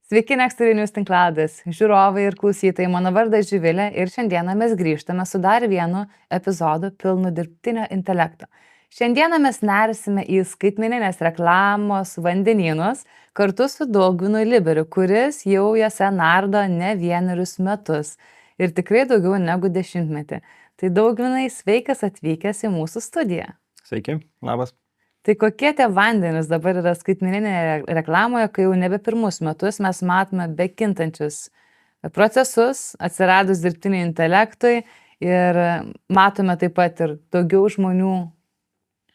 Sveiki, Next tinklalaidės žiūrovai ir klausytojai, mano vardas Živilė ir šiandieną mes grįžtame su dar vienu epizodu pilnu dirbtinio intelekto. Šiandieną mes nersime į skaitmeninės reklamos vandenynus kartu su Daugvinu Liberiu, kuris jau jose nardo ne vienerius metus ir tikrai daugiau negu 10 metį. Tai Daugvinai, sveikas atvykęs į mūsų studiją. Sveiki, labas. Tai kokie tie vandenys dabar yra skaitmeninėje reklamoje, kai jau nebe pirmus metus mes matome bekintančius procesus, atsiradus dirbtiniui intelektui ir matome taip pat ir daugiau žmonių,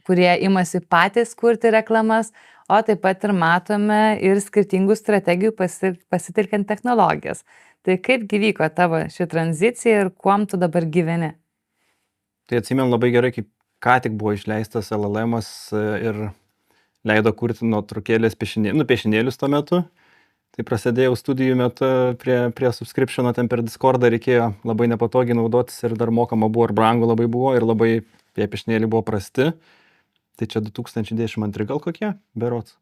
kurie imasi patys kurti reklamas, o taip pat ir matome ir skirtingų strategijų pasitelkiant technologijas. Tai kaip vyko tavo ši tranzicija ir kuom tu dabar gyveni? Tai atsimenu labai gerai, kaip ką tik buvo išleistas LLM'as ir leido kurti nuotraukėlės piešinėlius tuo metu. Tai prasidėjau studijų metu prie subscriptiono, ten per Discordą reikėjo labai nepatogiai naudotis ir dar mokama buvo ir brangu labai buvo ir labai tie piešinėliai buvo prasti. Tai čia 2022 gal kokie, berods.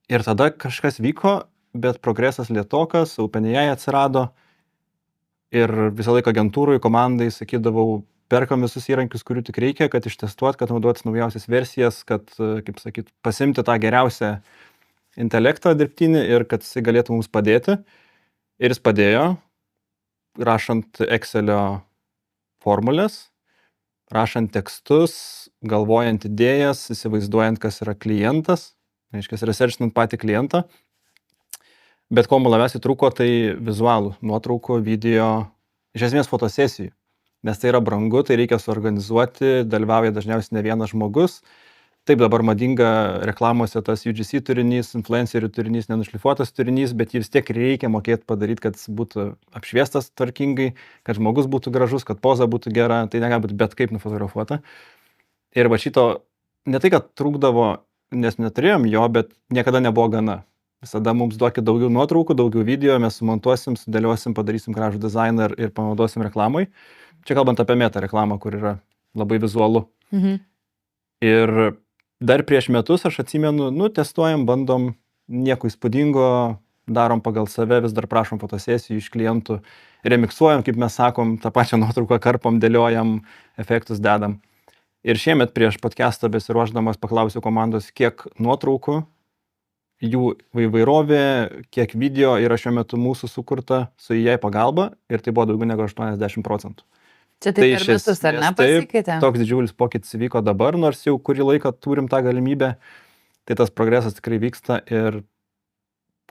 Ir tada kažkas vyko, bet progresas lėtokas, OpenAI atsirado ir visą laiką agentūrui, komandai sakydavau, perkam visus įrankius, kurių tik reikia, kad ištestuot, kad naudotis naujausias versijas, kad, kaip sakyt, pasimti tą geriausią intelektą dirbtinį ir kad jis galėtų mums padėti. Ir jis padėjo, rašant Excelio formulės, rašant tekstus, galvojant idėjas, įsivaizduojant, kas yra klientas, reiškia, researchinant patį klientą. Bet ko man labiausiai trūko, tai vizualų, nuotraukų, video, iš esmės fotosesijų. Nes tai yra brangu, tai reikia suorganizuoti, dalyvauja dažniausiai ne vienas žmogus. Taip dabar madinga reklamose tas UGC turinys, influencerių turinys, nenušlifuotas turinys, bet jį vis tiek reikia mokėti padaryti, kad jis būtų apšviestas tvarkingai, kad žmogus būtų gražus, kad poza būtų gera, tai negali būti bet kaip nufotografuota. Ir va šito ne tai, kad trūkdavo, nes neturėjom jo, bet niekada nebuvo gana. Visada mums duokit daugiau nuotraukų, daugiau video, mes sumontuosim, sudėliosim, padarysim gražų dizainą ir panaudosim reklamai. Čia kalbant apie meta reklamą, kur yra labai vizualu. Ir dar prieš metus aš atsimenu, testuojam, bandom, nieko įspūdingo, darom pagal save, vis dar prašom fotosesijų iš klientų, remiksuojam, kaip mes sakom, tą pačią nuotrauką karpom, dėliojam, efektus dedam. Ir šiemet prieš podcastą besiruošdamas paklausiau komandos, kiek nuotraukų, jų įvairovė, kiek video yra šiuo metu mūsų sukurta su AI pagalba ir tai buvo daugiau negu 80%. Čia tai per metus, ar ne, pasikeitė? Taip, toks didžiulis pokytis įvyko dabar, nors jau kurį laiką turim tą galimybę, tai tas progresas tikrai vyksta ir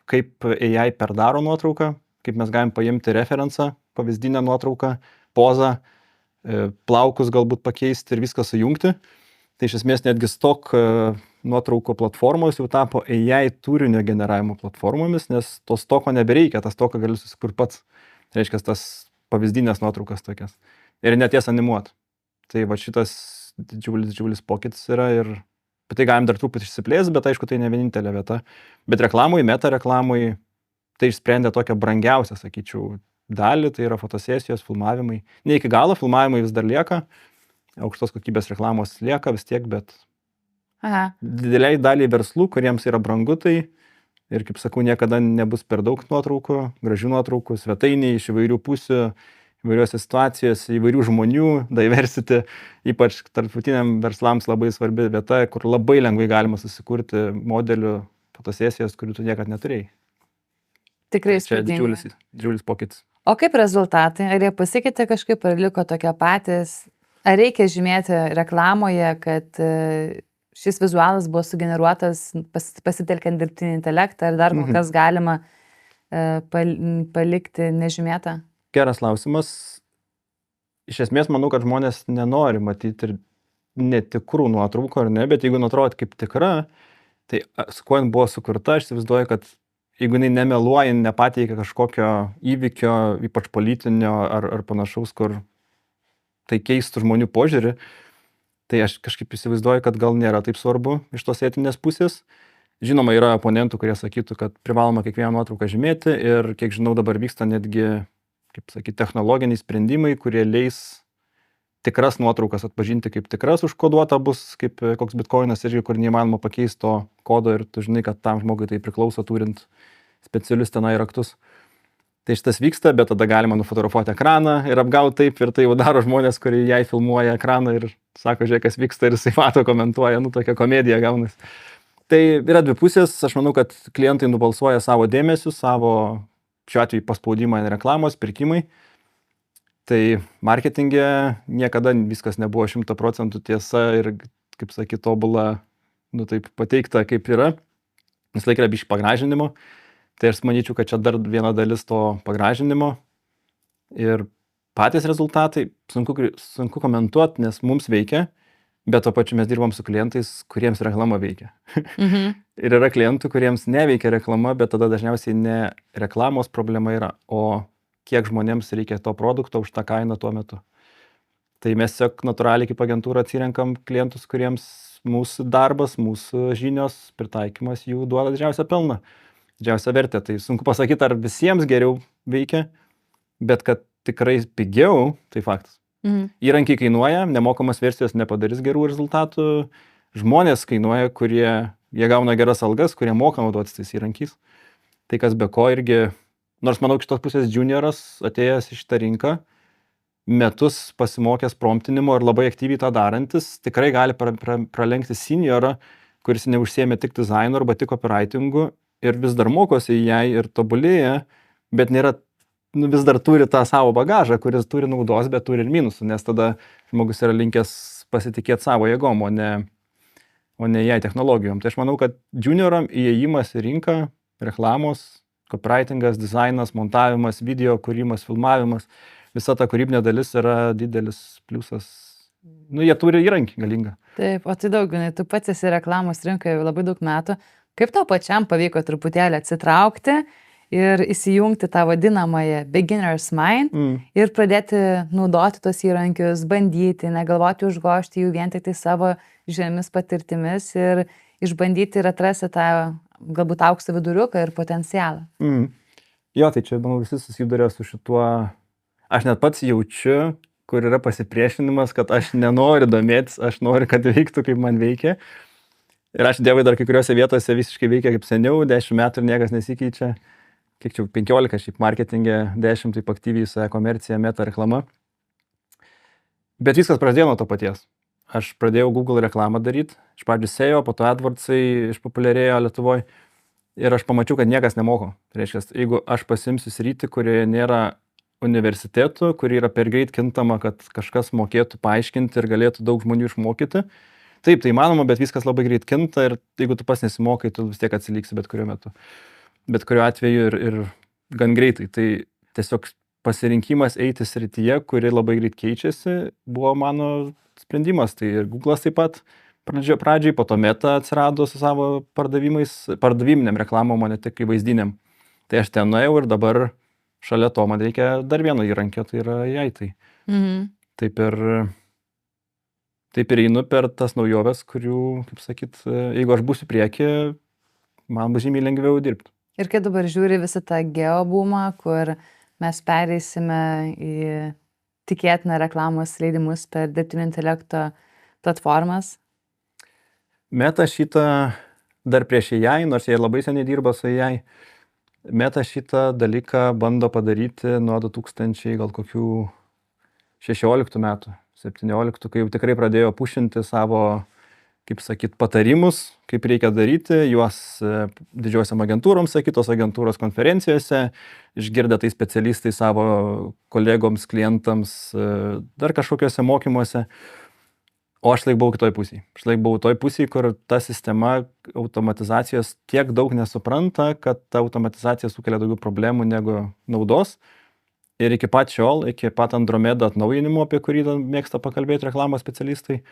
kaip AI perdaro nuotrauką, kaip mes galim paimti referencą, pavyzdinę nuotrauką, pozą, plaukus galbūt pakeisti ir viską sujungti. Tai iš esmės netgi stok nuotraukų platformos jau tapo AI turinio generavimo platformomis, nes to stoko nebereikia, tą stoką gali susikurti pats. Tai reiškia tas pavyzdinės nuotraukas tokias. Ir neties animuot. Tai va šitas didžiulis pokytis yra ir apie tai galim dar truputį išsiplėsti, bet aišku, tai ne vienintelė vieta. Bet reklamui, meta reklamui, tai išsprendė tokią brangiausią, sakyčiau, dalį, tai yra fotosesijos, filmavimai. Ne iki galo, filmavimai vis dar lieka, aukštos kokybės reklamos lieka vis tiek, bet dideliai daliai verslų, kuriems yra brangu, tai ir, kaip sakau, niekada nebus per daug nuotraukų, gražių nuotraukų, svetainiai iš įvairių pusių, įvairiuose situacijose, įvairių žmonių, diversity, ypač tarptautiniam verslams labai svarbi vieta, kur labai lengvai galima susikurti modelių fotosesijos, kurių tu niekad neturėjai. Tikrai čia įspūdinga. didžiulis pokytis. O kaip rezultatai? Ar jie pasikeitė kažkaip, ar liko tokie patys? Ar reikia žymėti reklamoje, kad šis vizualas buvo sugeneruotas pasitelkiant dirbtinį intelektą, ar dar kas galima palikti nežymėtą? Geras klausimas. Iš esmės, manau, kad žmonės nenori matyti ir netikrų nuotraukų, ar ne, bet jeigu nuatrodo kaip tikra, tai su kuo jin buvo sukurta, aš įsivaizduoju, kad jeigu jinai nemeluoja, nepateikia kažkokio įvykio, ypač politinio ar panašaus, kur tai keistų žmonių požiūrį, tai aš kažkaip įsivaizduoju, kad gal nėra taip svarbu iš tos etinės pusės. Žinoma, yra oponentų, kurie sakytų, kad privaloma kiekvieną nuotrauką žymėti ir, kiek žinau, dabar vyksta netgi, kaip sakyti, technologiniai sprendimai, kurie leis tikras nuotraukas atpažinti kaip tikras, užkoduota bus, kaip koks bitkoinas irgi, kur neįmanoma pakeisti to kodo ir tu žinai, kad tam žmogui tai priklauso turint specialius tenai raktus. Tai šitas vyksta, bet tada galima nufotografuoti ekraną ir apgauti taip, ir tai jau daro žmonės, kurie jai filmuoja ekraną ir sako, žiūrėk, kas vyksta, ir jisai mato, komentuoja, tokia komedija gaunas. Tai yra dvi pusės, aš manau, kad klientai nubalsuoja savo dėmesiu, savo, šiuo atveju, paspaudimą reklamos, pirkimai. Tai marketinge niekada viskas nebuvo 100% tiesa ir, kaip sakyti, tobula, taip pateikta, kaip yra. Vis laik yra biškį pagražinimo. Tai aš manyčiau, kad čia dar viena dalis to pagražinimo. Ir patys rezultatai sunku komentuoti, nes mums veikia, bet to pačiu mes dirbam su klientais, kuriems reklama veikia. Ir yra klientų, kuriems neveikia reklama, bet tada dažniausiai ne reklamos problema yra, o kiek žmonėms reikia to produkto už tą kainą tuo metu. Tai mes tiesiog natūraliai kaip agentūra atsirenkam klientus, kuriems mūsų darbas, mūsų žinios, pritaikymas jų duoda didžiausią pelną, didžiausią vertę. Tai sunku pasakyti, ar visiems geriau veikia, bet kad tikrai pigiau, tai faktas. Įrankiai kainuoja, nemokamas versijos nepadarys gerų rezultatų, žmonės kainuoja, jie gauna geras algas, kurie moka naudotis tais įrankiais. Tai kas be ko irgi, nors manau, iš tos pusės junioras atėjęs į šitą rinką, metus pasimokęs promptinimo ir labai aktyviai tą darantis, tikrai gali pralenkti seniorą, kuris neužsiėmė tik dizainu arba tik copywritingu ir vis dar mokosi jai ir tobulėja, bet nėra, vis dar turi tą savo bagažą, kuris turi naudos, bet turi ir minusų, nes tada žmogus yra linkęs pasitikėti savo jėgom, o ne jai technologijom. Tai aš manau, kad junioram įėjimas į rinką, reklamos, copywritingas, dizainas, montavimas, video kūrimas, filmavimas, visa ta kūrybinė dalis yra didelis pliusas. Jie turi įrankį galingą. Taip, o tai daug, tu pats esi reklamos rinkoje labai daug metų. Kaip tau pačiam pavyko truputėlį atsitraukti ir įsijungti tą vadinamąją beginner's mind ir pradėti naudoti tos įrankius, bandyti, negalvoti užgožti jų vien tik tai savo žiniomis patirtimis ir išbandyti ir atrasti tą galbūt aukso viduriuką ir potencialą. Jo, tai čia, manau, visi susiduria su šituo. Aš net pats jaučiu, kur yra pasipriešinimas, kad aš nenoriu domėtis, aš noriu, kad veiktų, kaip man veikia. Ir aš dievai dar kai kuriuose vietose visiškai veikia kaip seniau, 10 metų ir niekas nesikeičia. Kiek čia 15 šiaip marketingė, 10 taip aktyviai su e-komercija, meta reklama. Bet viskas prasidėjo nuo to paties. Aš pradėjau Google reklamą daryti, iš pradžių SEO, po to AdWordsai išpopuliarėjo Lietuvoje ir aš pamačiau, kad niekas nemoko. Tai reiškia, jeigu aš pasimsiu sritį, kurioje nėra universitetų, kuri yra per greit kintama, kad kažkas mokėtų paaiškinti ir galėtų daug žmonių išmokyti. Taip, tai įmanoma, bet viskas labai greit kinta ir jeigu tu pas nesimokai, tu vis tiek atsiliksi bet kuriuo metu. Bet kuriuo atveju ir gan greitai. Tai tiesiog pasirinkimas eiti srityje, kuri labai greit keičiasi, buvo mano sprendimas. Tai ir Google'as taip pat pradžiai, po to Meta atsirado su savo pardaviminiam reklamom, o ne tik įvaizdiniam. Tai aš ten nuėjau ir dabar šalia to man reikia dar vieno įrankio, tai yra AI. Taip ir einu per tas naujoves, kurių, kaip sakyt, jeigu aš būsiu prieki, man bus žymiai lengviau dirbti. Ir kai dabar žiūri visą tą geobumą, kur mes pereisime į tikėtiną reklamos leidimus per dirbtinio intelekto platformas? Meta šitą dar prieš AI, nors jie labai seniai dirba su AI, Meta šitą dalyką bando padaryti nuo 2000 gal kokių 16 metų, 17, kai jau tikrai pradėjo pušinti savo, kaip sakyt, patarimus, kaip reikia daryti, juos didžiosiam agentūroms, kitos agentūros konferencijose, išgirdę tai specialistai savo kolegoms, klientams, dar kažkokiuose mokymuose. O aš laik buvau kitoj pusėje. Aš laik buvau toj pusėje, kur ta sistema automatizacijos tiek daug nesupranta, kad ta automatizacija sukelia daugiau problemų negu naudos. Ir iki pat šiol, iki pat Andromeda atnaujinimo, apie kurį mėgsta pakalbėti reklamos specialistai,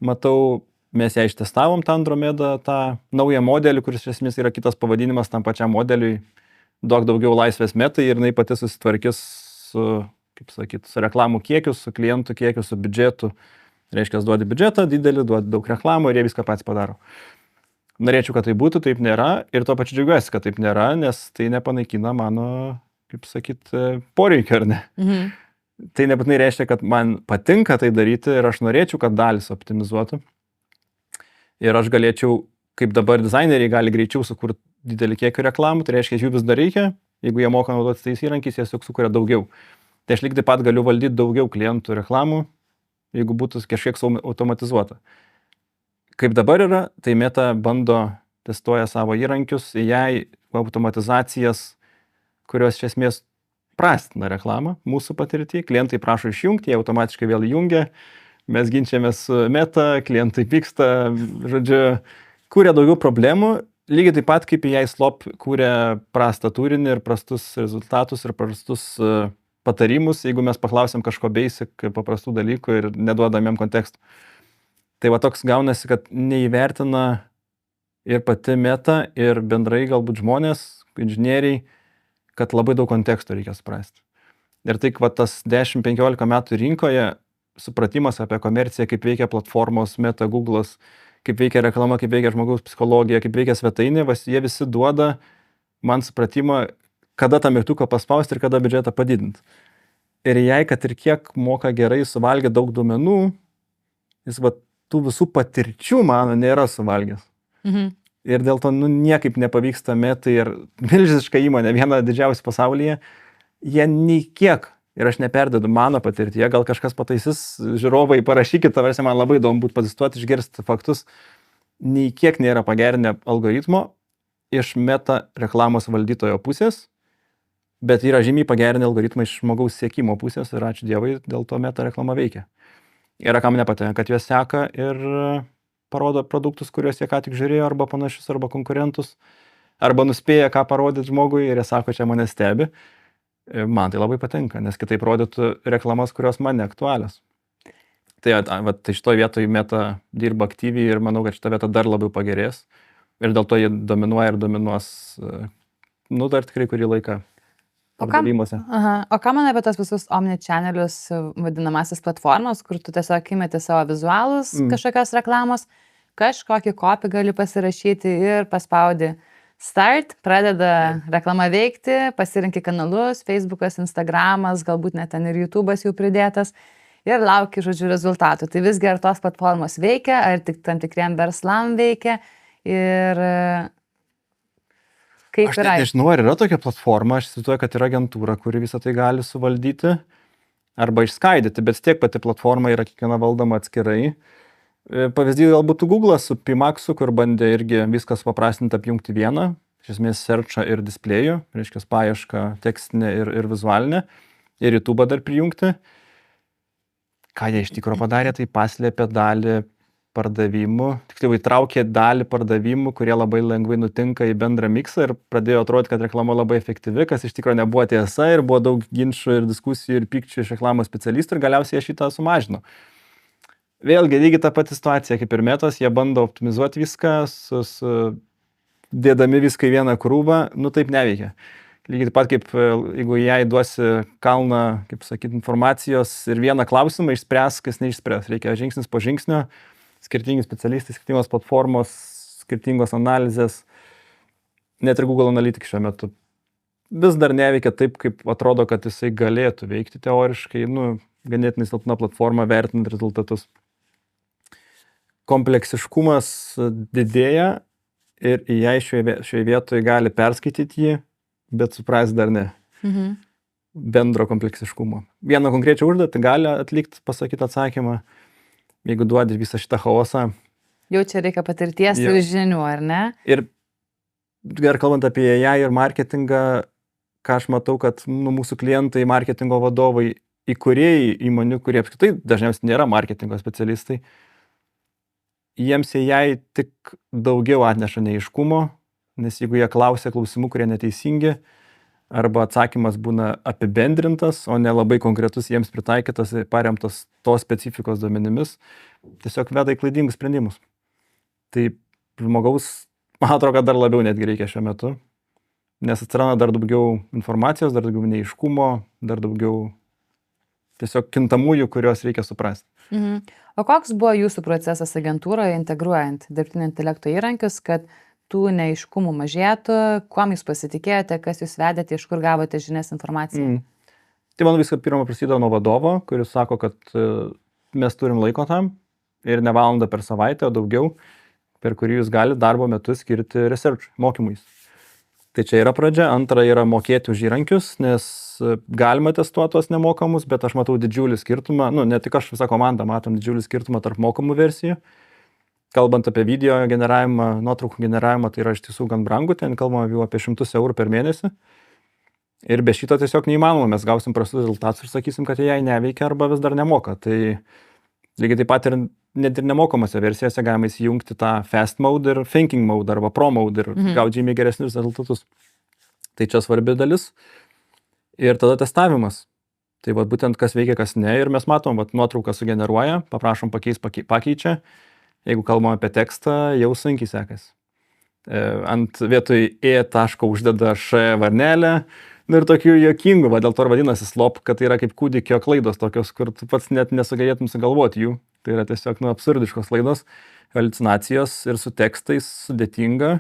matau, mes ją ištestavom tą Andromedą, tą naują modelį, kuris iš esmės yra kitas pavadinimas tam pačiam modeliui, duok daugiau laisvės Metai ir jinai pati susitvarkys su, kaip sakyt, su reklamų kiekiu, su klientų kiekiu, su biudžetu. Reiškia, duodi biudžetą didelį, duodi daug reklamų ir jie viską patys padaro. Norėčiau, kad tai būtų, taip nėra ir tuo pačiu džiaugiuosi, kad taip nėra, nes tai nepanaikina mano, kaip sakyt, poreikio, ar ne? Tai nebūtinai reiškia, kad man patinka tai daryti ir aš norėčiau, kad dalis optimizuotų. Ir aš galėčiau, kaip dabar dizaineriai gali greičiau sukurti didelį kiekį reklamų, tai reiškia, jų vis dar reikia, jeigu jie moka naudotis tais įrankiais, jie tiesiog sukuria daugiau. Tai aš lygiai taip pat galiu valdyti daugiau klientų reklamų, jeigu būtų kažkiek automatizuota. Kaip dabar yra, tai Meta testuoja savo įrankius, jai automatizacijas, kurios iš esmės prastina reklamą mūsų patirtį. Klientai prašo išjungti, jie automatiškai vėl įjungia. Mes ginčiamės su Meta, klientai pyksta, žodžiu, kūrė daugiau problemų. Lygiai taip pat kaip jai slop kūrė prastą turinį ir prastus rezultatus ir prastus patarimus, jeigu mes paklausim kažko basic, paprastų dalykų ir neduodam jam kontekstų. Tai va toks gaunasi, kad neįvertina ir pati Meta, ir bendrai galbūt žmonės, inžinieriai, kad labai daug konteksto reikia suprasti. Ir tai, va tas 10-15 metų rinkoje supratimas apie komerciją, kaip veikia platformos, Meta, Google'as, kaip veikia reklama, kaip veikia žmogaus psichologija, kaip veikia svetainė, jie visi duoda man supratimą, kada tą mygtuką paspausti ir kada biudžetą padidinti. Ir jei, kad ir kiek moka gerai suvalgę daug duomenų, jis va tų visų patirčių mano nėra suvalgęs. Ir dėl to niekaip nepavyksta Metai ir milžiniška įmonė, viena didžiausia pasaulyje, jie nei kiek, ir aš neperdedu mano patirtyje, gal kažkas pataisys, žiūrovai, parašykit, tavarsi, man labai įdomu būtų padistuoti, išgirsti faktus, nei kiek nėra pagerinę algoritmo iš Meta reklamos valdytojo pusės, bet yra žymiai pagerinę algoritmą iš žmogaus siekimo pusės ir ačiū Dievui, dėl to Meta reklama veikia. Yra kam nepatinka, kad juos seka ir parodo produktus, kuriuos jie ką tik žiūrėjo, arba panašius, arba konkurentus, arba nuspėja, ką parodyti žmogui ir jie sako, čia mane stebi. Man tai labai patinka, nes kitaip rodytų reklamas, kurios man neaktualios. Tai šitoj vietoj Meta dirba aktyviai ir manau, kad šita vieta dar labiau pagerės. Ir dėl to jie dominuoja ir dominuos, dar tikrai kurį laiką. O ką man apie tas visus omnichannelius vadinamasis platformos, kur tu tiesiog įmeti savo vizualus kažkokios reklamos, kažkokį kopį gali pasirašyti ir paspaudi start, pradeda reklama veikti, pasirinki kanalus, Facebookas, Instagramas, galbūt net ten ir YouTube'as jau pridėtas ir lauki, žodžiu, rezultatų. Tai visgi ar tos platformos veikia, ar tik tam tikriem verslam veikia ir kaip aš yra. Aš nežinau, ar yra tokia platforma, aš įsivaizduoju, kad yra agentūra, kuri visą tai gali suvaldyti arba išskaidyti, bet tiek pati platforma yra kiekviena valdoma atskirai. Pavyzdys galbūt Google'as su Pimaxu, kur bandė irgi viskas paprastinti apjungti vieną, iš esmės searchą ir displejų, reiškia paiešką tekstinę ir vizualinę, ir YouTube'ą dar prijungti. Ką jie iš tikrųjų padarė, tai paslėpė dalį pardavimų, tiksliau įtraukė dalį pardavimų, kurie labai lengvai nutinka į bendrą miksą ir pradėjo atrodyti, kad reklama labai efektyvi, kas iš tikrųjų nebuvo tiesa ir buvo daug ginčų ir diskusijų ir pykčių iš reklamos specialistų ir galiausiai jie šitą sumažino. Vėlgi, lygiai ta pati situacija kaip ir Metos, jie bando optimizuoti viską, dėdami viską į vieną krūvą, taip neveikia. Lygiai taip pat kaip jeigu jai duosi kalną, kaip sakyti, informacijos ir vieną klausimą išspręs, kas neišspręs. Reikia žingsnis po žingsnio. Skirtingi specialistai, skirtingos platformos, skirtingos analizės, net ir Google Analytics šiuo metu vis dar neveikia taip, kaip atrodo, kad jisai galėtų veikti teoriškai, ganėtinai silpna platforma vertinant rezultatus. Kompleksiškumas didėja ir jai šioje vietoje gali perskaityti jį, bet suprasti dar ne. Bendro kompleksiškumo. Vieną konkrečią užduotį gali atlikti, pasakyti atsakymą. Jeigu duodi visą šitą chaosą. Jau čia reikia patirties ir žinių, ar ne? Ir kalbant apie AI ir marketingą, ką aš matau, kad mūsų klientai, marketingo vadovai, įkūrėjai įmonių, kurie apskritai dažniausiai nėra marketingo specialistai, jiems AI tik daugiau atneša neaiškumo, nes jeigu jie klausia klausimų, kurie neteisingi, arba atsakymas būna apibendrintas, o ne labai konkretus jiems pritaikytas, paremtas tos specifikos duomenimis, tiesiog veda į klaidingus sprendimus. Tai žmogaus, man atrodo, kad dar labiau netgi reikia šiuo metu, nes atsiranda dar daugiau informacijos, dar daugiau neaiškumo, dar daugiau tiesiog kintamųjų, kurios reikia suprasti. O koks buvo jūsų procesas agentūroje integruojant dirbtinio intelekto įrankius, kad tų neaiškumų mažėtų, kuom jūs pasitikėjote, kas jūs vedėte, iš kur gavote žinias informaciją? Tai man viską pirmą prasidėjo nuo vadovo, kuris sako, kad mes turim laiko tam ir ne valandą per savaitę, o daugiau, per kurį jūs galite darbo metu skirti research, mokymais. Tai čia yra pradžia. Antra yra mokėti už įrankius, nes galima testuoti tuos nemokamus, bet aš matau didžiulį skirtumą, nu, ne tik aš, visa komanda matom didžiulį skirtumą tarp mokamų versijų. Kalbant apie video generavimą, nuotraukų generavimą, tai yra iš tiesų gan brangu, ten kalbama jau apie 100 eurų per mėnesį. Ir be šito tiesiog neįmanoma, mes gausim prastus rezultatus ir sakysim, kad jai neveikia arba vis dar nemoka. Tai lygiai taip pat ir net ir nemokamose versijose galima įsijungti tą fast mode ir thinking mode arba pro mode ir gauti žymiai geresnius rezultatus. Tai čia svarbi dalis. Ir tada testavimas. Tai vat būtent kas veikia, kas ne. Ir mes matom, vat nuotrauką sugeneruoja, paprašom pakeičia. Jeigu kalbam apie tekstą, jau sunkiai sekasi. Ant vietoj taško uždeda varnelę. Ir tokių juokingų, dėl to ir vadinasi slop, kad tai yra kaip kūdikio klaidos tokios, kur tu pats net nesugalėtum sugalvoti jų. Tai yra tiesiog absurdiškos klaidos, haliucinacijos ir su tekstais sudėtinga.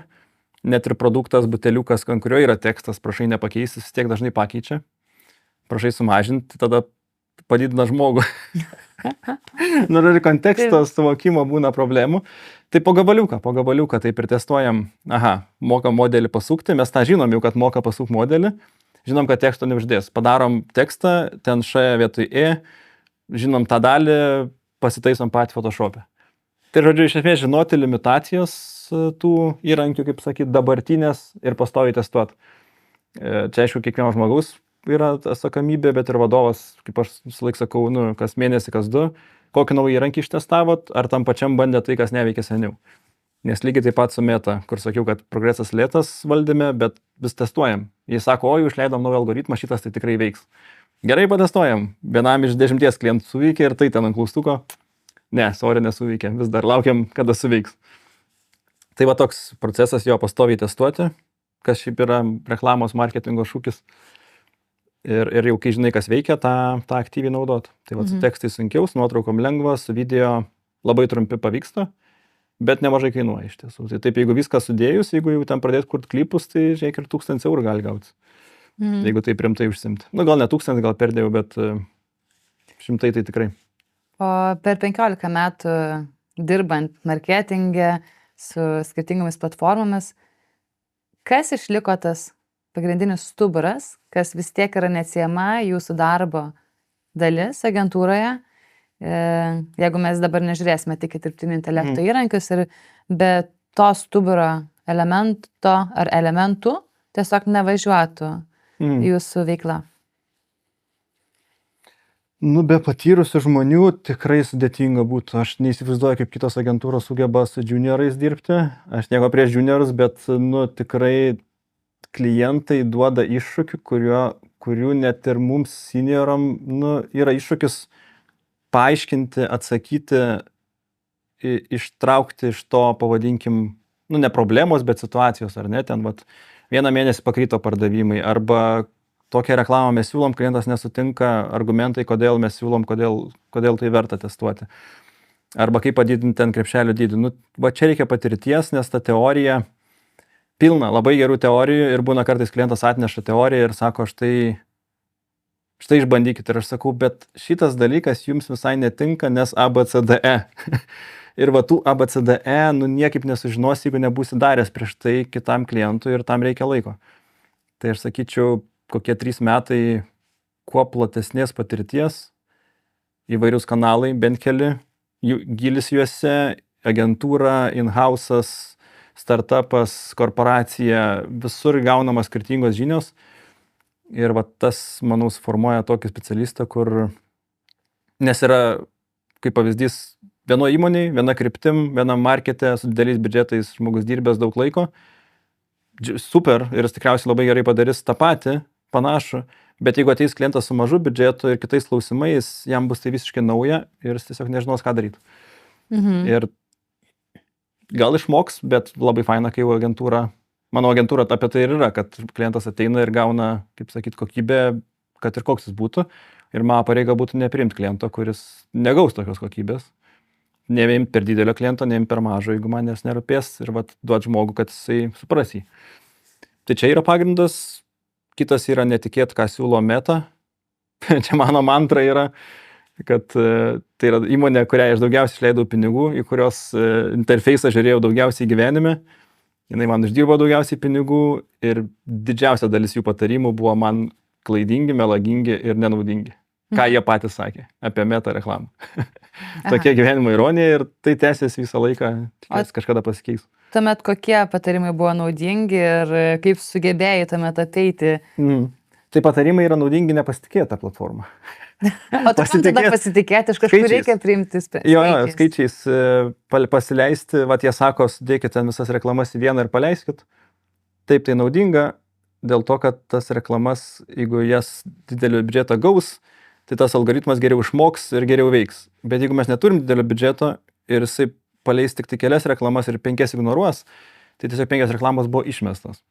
Net ir produktas, buteliukas, ant kurio yra tekstas, prašai nepakeisti, vis tiek dažnai pakeičia. Prašai sumažinti, tada padidina žmogų. Ir konteksto suvokimo būna problemų. Tai po gabaliuką taip ir testuojam. Moka modelį pasukti, mes tą žinom jau, kad moka pasukti modelį. Žinom, kad teksto neuždės. Padarom tekstą, ten vietoj žinom tą dalį, pasitaisom patį Photoshop'e. Tai žodžiu, iš esmės žinoti limitacijos tų įrankių, kaip sakyti, dabartinės ir pastoviai testuoti. Čia aišku, kiekvieno žmogaus yra atsakomybė, bet ir vadovas, kaip aš visą laiką sakau, kas mėnesį, kas 2, kokį naują įrankį ištestavot, ar tam pačiam bandė tai, kas neveikia seniau. Nes lygiai taip pat su Meta, kur sakiau, kad progresas lėtas valdyme, bet vis testuojam. Jis sako, išleidom naują algoritmą, šitas tai tikrai veiks. Gerai patestuojam. Vienam iš 10 klientų suveikia ir tai ten ant klaustuko. Ne, nesuveikia. Vis dar laukiam, kada suveiks. Tai va toks procesas jo pastoviai testuoti, kas šiaip yra reklamos marketingo šūkis. Ir jau kai žinai, kas veikia, tą aktyviai naudot. Tai va su tekstai sunkiau, su nuotraukom lengva, su video labai trumpi pavyksta, bet nemažai kainuoja iš tiesų. Tai taip, jeigu viską sudėjus, jeigu jau ten pradėt kurti klipus, tai žiūrėk ir 1000 eurų gali gauti. Jeigu taip rimtai užsimti. Gal ne 1000, gal perdėjau, bet 100 tai tikrai. O per 15 metų dirbant marketingė su skirtingomis platformomis, kas išliko tas pagrindinis stuburas, kas vis tiek yra neatsiejama jūsų darbo dalis agentūroje, jeigu mes dabar nežiūrėsime tik į dirbtinio intelekto įrankius ir be to stuburo elemento ar elementų tiesiog nevažiuotų jūsų veikla? Be patyrusių žmonių tikrai sudėtinga būtų. Aš neįsivaizduoju, kaip kitos agentūros sugeba su juniorais dirbti. Aš nieko prieš juniorus, bet tikrai klientai duoda iššūkių, kurių net ir mums senioram yra iššūkis paaiškinti, atsakyti, ištraukti iš to, pavadinkim, ne problemos, bet situacijos, ar ne? Ten vieną mėnesį pakrito pardavimai, arba tokią reklamą mes siūlom, klientas nesutinka, argumentai, kodėl mes siūlom, kodėl tai verta testuoti. Arba kaip padidinti ten krepšelio dydį. Čia reikia patirties, nes ta teorija pilna, labai gerų teorijų ir būna kartais klientas atneša teoriją ir sako, štai išbandykit. Ir aš sakau, bet šitas dalykas jums visai netinka, nes ABCDE. Ir tų ABCDE niekaip nesužinos, jeigu nebūsi daręs prieš tai kitam klientui ir tam reikia laiko. Tai aš sakyčiau, kokie 3 metai kuo platesnės patirties, įvairius kanalai, bent keli, gilis juose, agentūra, in-house'as, startupas, korporacija, visur gaunamas skirtingos žinios. Ir tas, manau, suformuoja tokį specialistą, nes yra, kaip pavyzdys, vieno įmonėj, viena kryptim, viena markete, su dideliais biudžetais žmogus dirbęs daug laiko. Super, ir jis tikriausiai labai gerai padarys tą patį, panašu, bet jeigu ateis klientas su mažu biudžetu ir kitais klausimais, jam bus tai visiškai nauja ir jis tiesiog nežinos, ką daryti. Ir gal išmoks, bet labai faina, kai mano agentūra apie tai ir yra, kad klientas ateina ir gauna, kaip sakyti, kokybę, kad ir koks jis būtų. Ir mano pareiga būtų nepriimti kliento, kuris negaus tokios kokybės. Neimti per didelio kliento, neimti per mažo, jeigu manęs nerūpės, ir duoti žmogų, kad jisai supras jį. Tai čia yra pagrindas. Kitas yra netikėt, ką siūlo Meta. Čia mano mantra yra, kad tai yra įmonė, kuriai aš daugiausiai išleidau pinigų, į kurios interfeisą žiūrėjau daugiausiai gyvenime. jinai man uždirbo daugiausiai pinigų ir didžiausia dalis jų patarimų buvo man klaidingi, melagingi ir nenaudingi. Ką jie patys sakė apie meta reklamą. Tokia gyvenimo ironija ir tai tęsiasi visą laiką, tikiuosi kažkada pasikeis. Tuomet kokie patarimai buvo naudingi ir kaip sugebėjai tuomet ateiti? Tai patarimai yra naudingi nepasitikėti tą platformą. O tu tada pasitikėti, iš kažkur reikia priimti sprendimą. Jo, skaičiais pasileisti, vat jie sako, sudėkite ten visas reklamas į vieną ir paleiskit. Taip, tai naudinga, dėl to, kad tas reklamas, jeigu jas didelio biudžeto gaus, tai tas algoritmas geriau išmoks ir geriau veiks. Bet jeigu mes neturim didelio biudžeto ir jisai paleis tik kelias reklamas ir 5 ignoruos, tai tiesiog 5 reklamos buvo išmestos.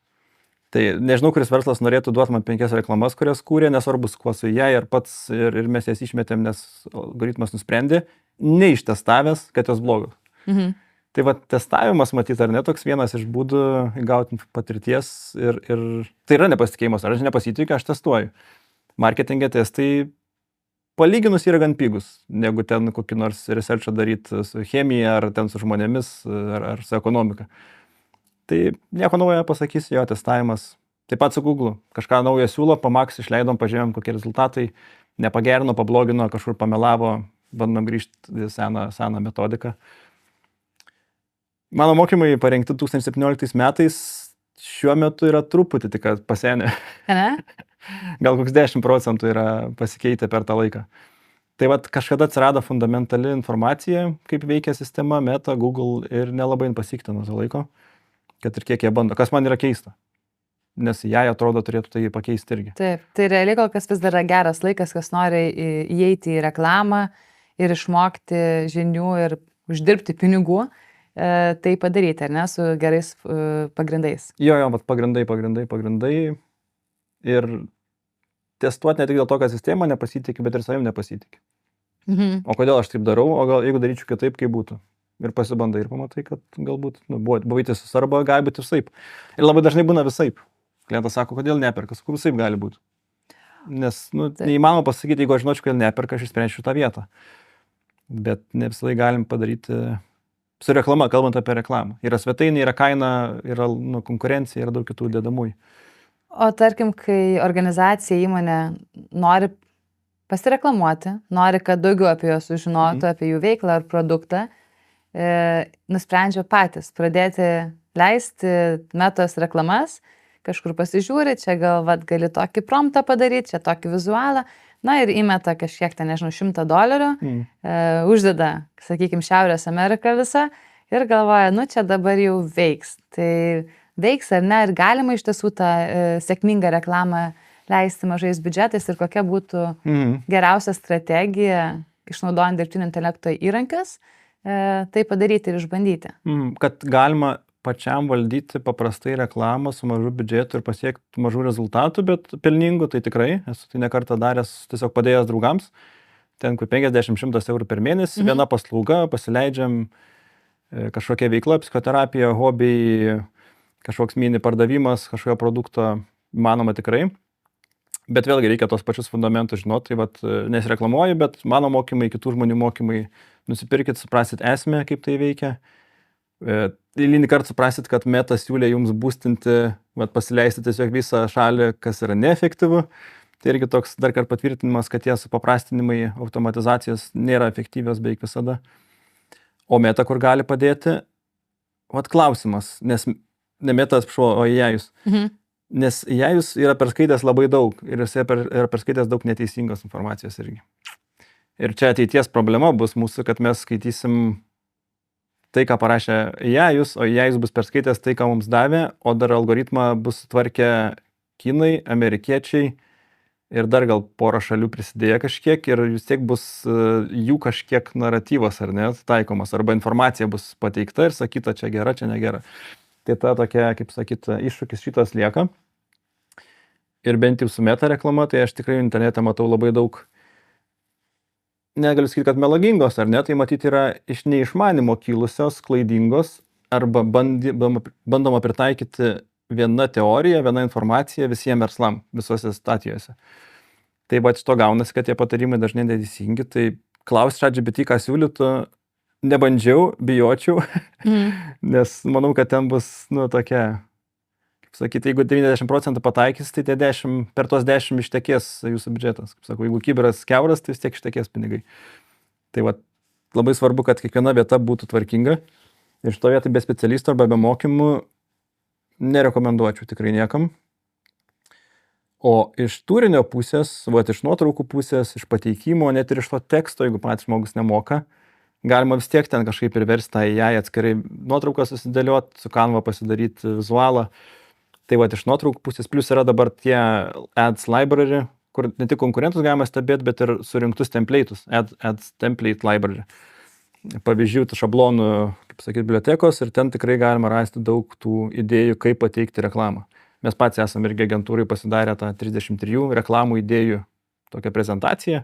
Tai nežinau, kuris verslas norėtų duoti man 5 reklamas, kurias kūrė, nesvarbu, kuo su ją ir pats, ir mes jas išmetėm, nes algoritmas nusprendė, neištestavęs, kad jos blogos. Tai va, testavimas, matyt, ar ne, toks vienas iš būdų gauti patirties ir tai yra nepasitikėjimas, ar aš nepasitikiu, aš testuoju. Marketinge testai palyginus yra gan pigus, negu ten kokį nors researchą daryti su chemija, ar ten su žmonėmis, ar su ekonomika. Tai nieko naujo pasakysiu, jo testavimas. Taip pat su Google. Kažką naujo siūlo, pamaks išleidom, pažiūrėjom, kokie rezultatai, nepagerino, pablogino, kažkur pamelavo, bandom grįžti į seną metodiką. Mano mokymai parengti 2017 metais šiuo metu yra truputį tik pasenę. Gal koks 10% yra pasikeitę per tą laiką. Tai vat kažkada atsirado fundamentali informacija, kaip veikia sistema, Meta, Google ir nelabai pasikeitė nuo to laiko, kad ir kiek jie bando. Kas man yra keista, nes jai atrodo turėtų tai pakeisti irgi. Taip, tai realiai kol kas vis dar yra geras laikas, kas nori įeiti į reklamą ir išmokti žinių ir uždirbti pinigų, tai padaryti, ar ne, su gerais pagrindais. Jo, vat pagrindai. Ir testuoti ne tik dėl to, kad sistema nepasitikė, bet ir savim nepasitikė. O kodėl aš taip darau, o gal jeigu daryčiau kitaip, kaip būtų. Ir pasibandai ir pamatai, kad galbūt buvai teisus arba gali būti visaip. Ir labai dažnai būna visaip. Klientas sako, kodėl neperka, sakau, visaip gali būti. Nes neįmanoma pasakyti, jeigu aš žinočiau, kodėl neperka, aš išsprendžiu tą vietą. Bet ne visai galim padaryti su reklama, kalbant apie reklamą. Yra svetainė, yra kaina, yra konkurencija, yra daug kitų dedamųjų. O tarkim, kai organizacija, įmonė nori pasireklamuoti, nori, kad daugiau apie juos sužinotų, apie jų veiklą ar produktą, nusprendžia patys pradėti leisti Metos reklamas, kažkur pasižiūri, čia gal gali tokį promptą padaryti, čia tokį vizualą, na ir įmeta kažkiek, nežinau, $100, uždeda, sakykime, Šiaurės Ameriką visą ir galvoja, čia dabar jau veiks. Tai veiks ar ne, ir galima iš tiesų tą sėkmingą reklamą leisti mažais biudžetais ir kokia būtų geriausia strategija, išnaudojant dirbtinio intelekto įrankius, tai padaryti ir išbandyti. Kad galima pačiam valdyti paprastai reklamą su mažu biudžetu ir pasiekti mažų rezultatų, bet pelningų, tai tikrai, esu tai nekartą daręs, tiesiog padėjęs draugams, ten kur 50-100 eurų per mėnesį, viena paslauga, pasileidžiam kažkokia veikla, psichoterapija, hobiai, kažkoks mini pardavimas, kažkokio produkto, manoma tikrai. Bet vėlgi reikia tos pačius fundamentus žinoti, tai vat nesireklamuoju, bet mano mokymai, kitų žmonių mokymai, nusipirkit, suprasit esmę, kaip tai veikia. Eilinį kartą suprasit, kad Meta siūlė jums boostinti, pasileisti tiesiog visą šalį, kas yra neefektyvu. Tai irgi toks dar kartą patvirtinimas, kad tie supaprastinimai, automatizacijos nėra efektyvios beveik visada. O Meta kur gali padėti? Klausimas, nes ne Meta, atsiprašau, o AI-us. Nes AI-us yra perskaitęs labai daug ir jis yra perskaitęs daug neteisingos informacijos irgi. Ir čia ateities problema bus mūsų, kad mes skaitysim tai, ką parašė AI-us, o AI-us bus perskaitęs tai, ką mums davė, o dar algoritmą bus tvarkę kinai, amerikiečiai ir dar gal porą šalių prisidėję kažkiek ir vis tiek bus jų kažkiek naratyvas ar ne, taikomas, arba informacija bus pateikta ir sakyta, čia gera, čia negera. Tai ta tokia, kaip sakyt, iššūkis šitas lieka. Ir bent jau su Meta reklama, tai aš tikrai internete matau labai daug, negaliu sakyti, kad melagingos, ar ne, tai matyti yra iš neišmanimo kilusios, klaidingos, arba bandoma pritaikyti viena teorija, viena informacija visiems verslam, visose stadijose. Tai va, iš to gaunasi, kad tie patarimai dažnai neteisingi, tai klaus ChatGPT, ką siūlytų, nebandžiau, bijočiau, Mhm. nes manau, kad ten bus, nu, tokia, kaip sakyti, jeigu 90% pataikys, tai tie 10, per tuos 10 ištekės jūsų biudžetas. Kaip sakau, jeigu kibiras kiauras, tai vis tiek ištekės pinigai. Tai va, labai svarbu, kad kiekviena vieta būtų tvarkinga. Ir šito vietoj be specialistų arba be mokymų nerekomenduočiau tikrai niekam. O iš turinio pusės, va, iš nuotraukų pusės, iš pateikimo, net ir iš to teksto, jeigu patys žmogus nemoka, galima vis tiek ten kažkaip ir versti tą AI atskirai nuotrauką susidėlioti, su Canva pasidaryti vizualą. Tai va, iš nuotraukų pusės, plus yra dabar tie Ads library, kur ne tik konkurentus galima stebėti, bet ir surinktus template'us, Ads template library. Pavyzdžių, šablonų, kaip sakyti, bibliotekos ir ten tikrai galima rasti daug tų idėjų, kaip pateikti reklamą. Mes patys esame irgi agentūrai pasidarę tą 33 reklamų idėjų tokią prezentaciją.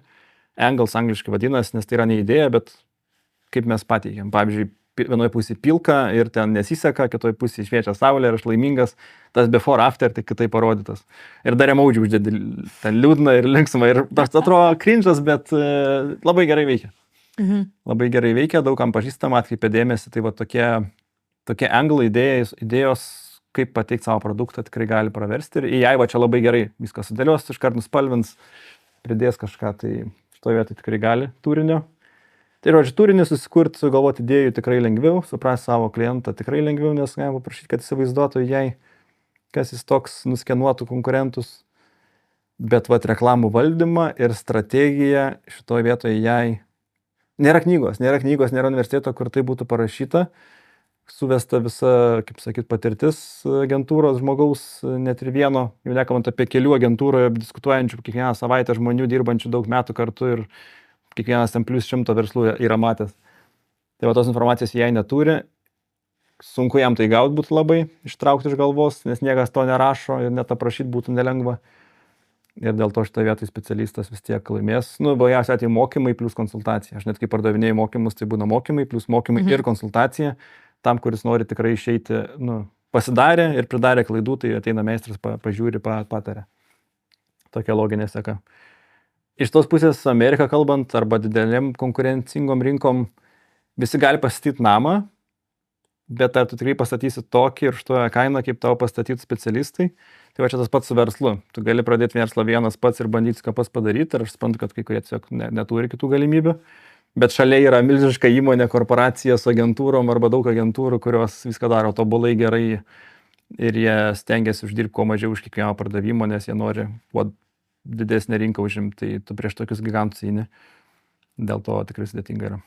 Angles angliškai vadinasi, nes tai yra ne idėja, bet kaip mes pateikėm. Pavyzdžiui, vienoje pusėje pilka ir ten nesiseka, kitoje pusėje šviečia saulė ir aš laimingas, tas before after tai kitaip parodytas. Ir dar emoji uždėdi, ten liūdna ir linksma ir tas atrodo cringe'as, bet labai gerai veikia. Labai gerai veikia, daugam pažįstama, atkreipia dėmesį, tai va tokie angle idėjos, kaip pateikti savo produktą, tikrai gali praversti ir AI va čia labai gerai viskas sudėlios, iškart nuspalvins, pridės kažką, tai šitoje vietoje tikrai gali turinio. Tai žodžiu, turinį susikurti, sugalvoti idėjų tikrai lengviau, suprasti savo klientą tikrai lengviau, nes galima paprašyti, kad įsivaizduotų jai, kas jis toks, nuskenuotų konkurentus. Bet va reklamų valdymą ir strategiją šitoje vietoje jai nėra knygos, nėra universiteto, kur tai būtų parašyta. Suvesta visa, kaip sakyt, patirtis agentūros žmogaus, net ir vieno, jau nekalbant apie kelių agentūroje diskutuojančių kiekvieną savaitę žmonių, dirbančių daug metų kartu ir kiekvienas ten plus 100 verslų yra matęs. Tai va tos informacijos jai neturi, sunku jam tai gauti būtų labai, ištraukti iš galvos, nes niekas to nerašo ir net aprašyti būtų nelengva. Ir dėl to šitoje vietoje specialistas vis tiek laimės. Nu, blogiausia atveju mokymai plus konsultacija. Aš net kai pardavinėjau mokymus, tai būna mokymai plus mokymai ir konsultacija. Tam, kuris nori tikrai išeiti, nu, pasidarė ir pridarė klaidų, tai ateina meistras, pažiūri, patarė. Tokia loginė seka. Iš tos pusės Amerika kalbant, arba didelėm konkurencingom rinkom, visi gali pastatyti namą, bet ar tu tikrai pastatysi tokį ir šitoje kainą, kaip tavo pastatyti specialistai, tai va čia tas pats su verslu. Tu gali pradėti verslą vienas pats ir bandyti ką pats padaryti, ir aš suprantu, kad kai kurie tiesiog neturi kitų galimybių. Bet šalia yra milžiniška įmonė, korporacija su agentūrom arba daug agentūrų, kurios viską daro tobulai gerai ir jie stengiasi uždirbti kuo mažiau už kiekvieną pardavimą, nes jie nori kuo didesnę rinką užimti, tai tu prieš tokius gigantus eini. Dėl to tikrai sudėtinga yra.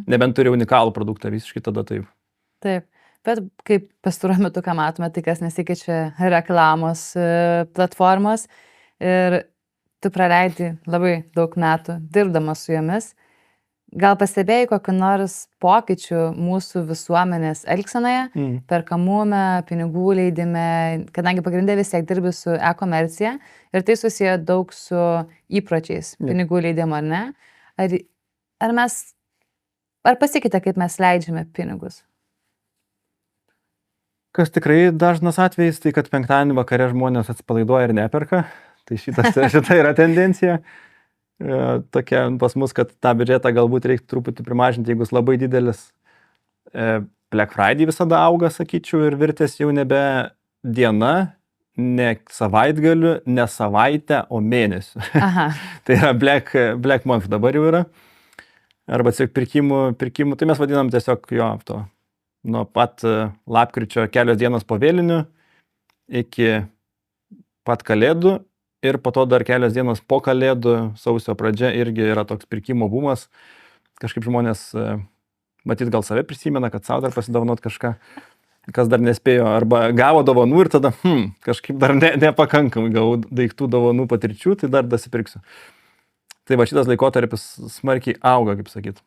Nebent turi unikalų produktą, visiškai tada taip. Taip, bet kaip pastaruoju metu, ką matome, tai kas nesikeičia reklamos platformos ir tu praleidi labai daug metų dirbdamas su jomis. Gal pastebėjai kokį nors pokyčių mūsų visuomenės elgsenoje, perkamume, pinigų leidime, kadangi pagrindė vis tiek dirbi su e-komercija ir tai susiję daug su įpročiais, pinigų leidimo, ar ne? Ar pasikeitė, kaip mes leidžiame pinigus? Kas tikrai dažnas atvejis, tai kad penktadienį vakare žmonės atsipalaiduoja ir neperka, tai šita yra tendencija. Tokia pas mus, kad tą biudžetą galbūt reiktų truputį primažinti, jeigu jis labai didelis. Black Friday visada auga, sakyčiau, ir virtės jau nebe diena, ne savaitgaliu, ne savaitę, o mėnesiu. Tai yra Black Month dabar jau yra. Arba tiesiog pirkimų, tai mes vadinam tiesiog jo to. Nuo pat lapkričio kelios dienos po vėlinių iki pat kalėdų. Ir po to dar kelios dienos po kalėdų, sausio pradžia irgi yra toks pirkimo bumas. Kažkaip žmonės, matyt, gal save prisimena, kad savo dar pasidovanot kažką, kas dar nespėjo, arba gavo dovanų ir tada, kažkaip dar nepakankamai gavau daiktų dovanų patirčių, tai dar dasipirksiu. Tai va šitas laikotarpis smarkiai auga, kaip sakyt.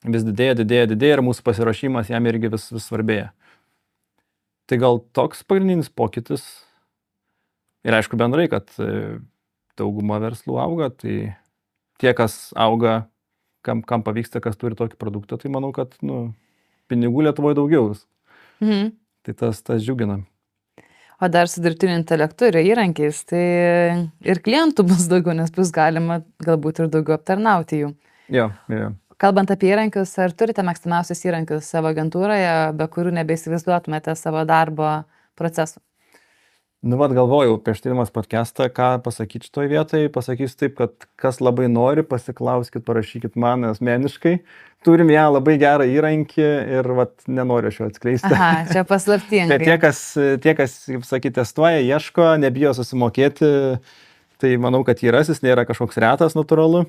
Vis didėja ir mūsų pasiruošimas jam irgi vis svarbėja. Tai gal toks pagrindinis pokytis. Ir aišku bendrai, kad dauguma verslų auga, tai tie, kas auga, kam pavyksta, kas turi tokį produktą, tai manau, kad pinigų Lietuvoje daugiau. Tai tas džiugina. O dar su dirbtiniu intelektu ir įrankiais, tai ir klientų bus daugiau, nes bus galima galbūt ir daugiau aptarnauti jų. Jo. kalbant apie įrankius, ar turite mėgstamiausius įrankius savo agentūroje, be kurių nebeįsivaizduotumėte savo darbo procesų? Nu, vat galvojau, prieš tyrimas podcastą, ką pasakyti šitoj vietoj, pasakysiu taip, kad kas labai nori, pasiklauskit, parašykit man asmeniškai. Turim ją labai gerą įrankį ir vat nenoriu šio atskleisti. Aha, čia paslaptingai. Bet tie, kas, kaip sakyti, testuoja, ieško, nebijo susimokėti, tai manau, kad jį rasis, nėra kažkoks retas, natūralu,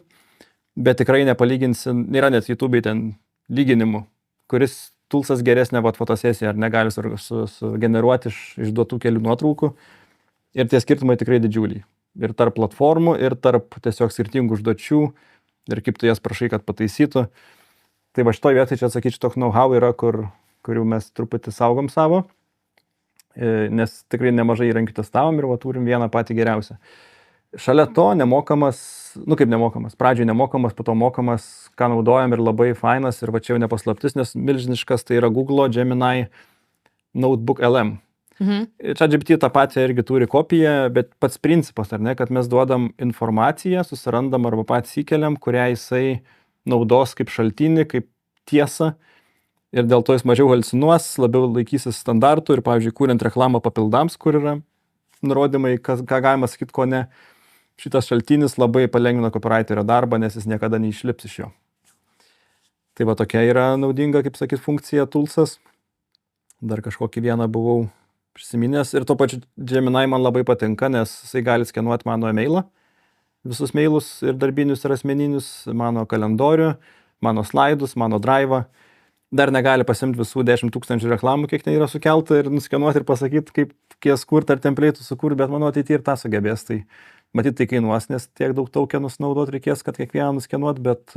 bet tikrai nepalyginsi, nėra net YouTube ten lyginimų, kuris tulsas geresnė fotosesija, ar negali sugeneruoti iš duotų kelių nuotraukų. Ir tie skirtumai tikrai didžiuliai. Ir tarp platformų, ir tarp tiesiog skirtingų užduočių, ir kaip tu jas prašai, kad pataisytų. Tai va šitoj vietoj čia atsakyčiau, toks know-how yra, kurių mes truputį saugom savo, nes tikrai nemažai įrankių testavom ir turim vieną patį geriausią. Šalia to nemokamas, kaip nemokamas, pradžioj nemokamas, po to mokamas, ką naudojam ir labai fainas ir va čia jau nepaslaptis, nes milžiniškas, tai yra Google Gemini Notebook LM. ChatGPT tą patį irgi turi kopiją, bet pats principas, ar ne, kad mes duodam informaciją, susirandam arba patys įkeliam, kurią jisai naudos kaip šaltinį, kaip tiesą ir dėl to jis mažiau halcinuos, labiau laikysis standartų ir, pavyzdžiui, kuriant reklamą papildams, kur yra nurodymai, ką galima sakyti, ko ne. Šitas šaltinis labai palengvina copywriterio darbą, nes jis niekada neišlips iš jo. Tai va tokia yra naudinga, kaip sakyt, funkcija toolsas. Dar kažkokį vieną buvau prisiminęs ir tuo pačiu Gemini man labai patinka, nes jisai gali skenuoti mano e-mailą, visus mailus ir darbinius ir asmeninius, mano kalendorių, mano slaidus, mano drive'ą. Dar negali pasimti visų 10 000 reklamų, kiek ten yra sukelta ir nuskenuoti ir pasakyti, kaip jas kurti ar template'ų sukurti, bet manau ateityje ir tą sugebės. Tai matyt, tai kainuos, nes tiek daug tokenus naudot reikės, kad kiekvieną nuskenuot, bet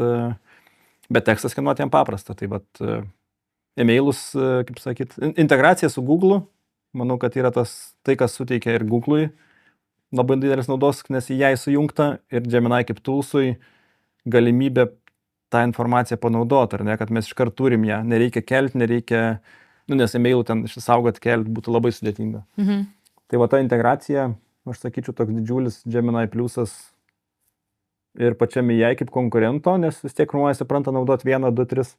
tekstą skenuoti jam paprasta. Tai vat e-mailus, kaip sakyt, integracija su Google, manau, kad yra tai, kas suteikia ir Google'ui labai didelis naudos, nes į ją sujungta ir Gemini kaip toolsui galimybė tą informaciją panaudoti, ar ne, kad mes iškart turim ją, nereikia kelti, nes e-mailų ten išsaugot kelti būtų labai sudėtinga. Tai va ta integracija, aš sakyčiau, toks didžiulis Gemini pliusas ir pačiam AI kaip konkurento, nes vis tiek žmonės supranta naudoti 1, 2, 3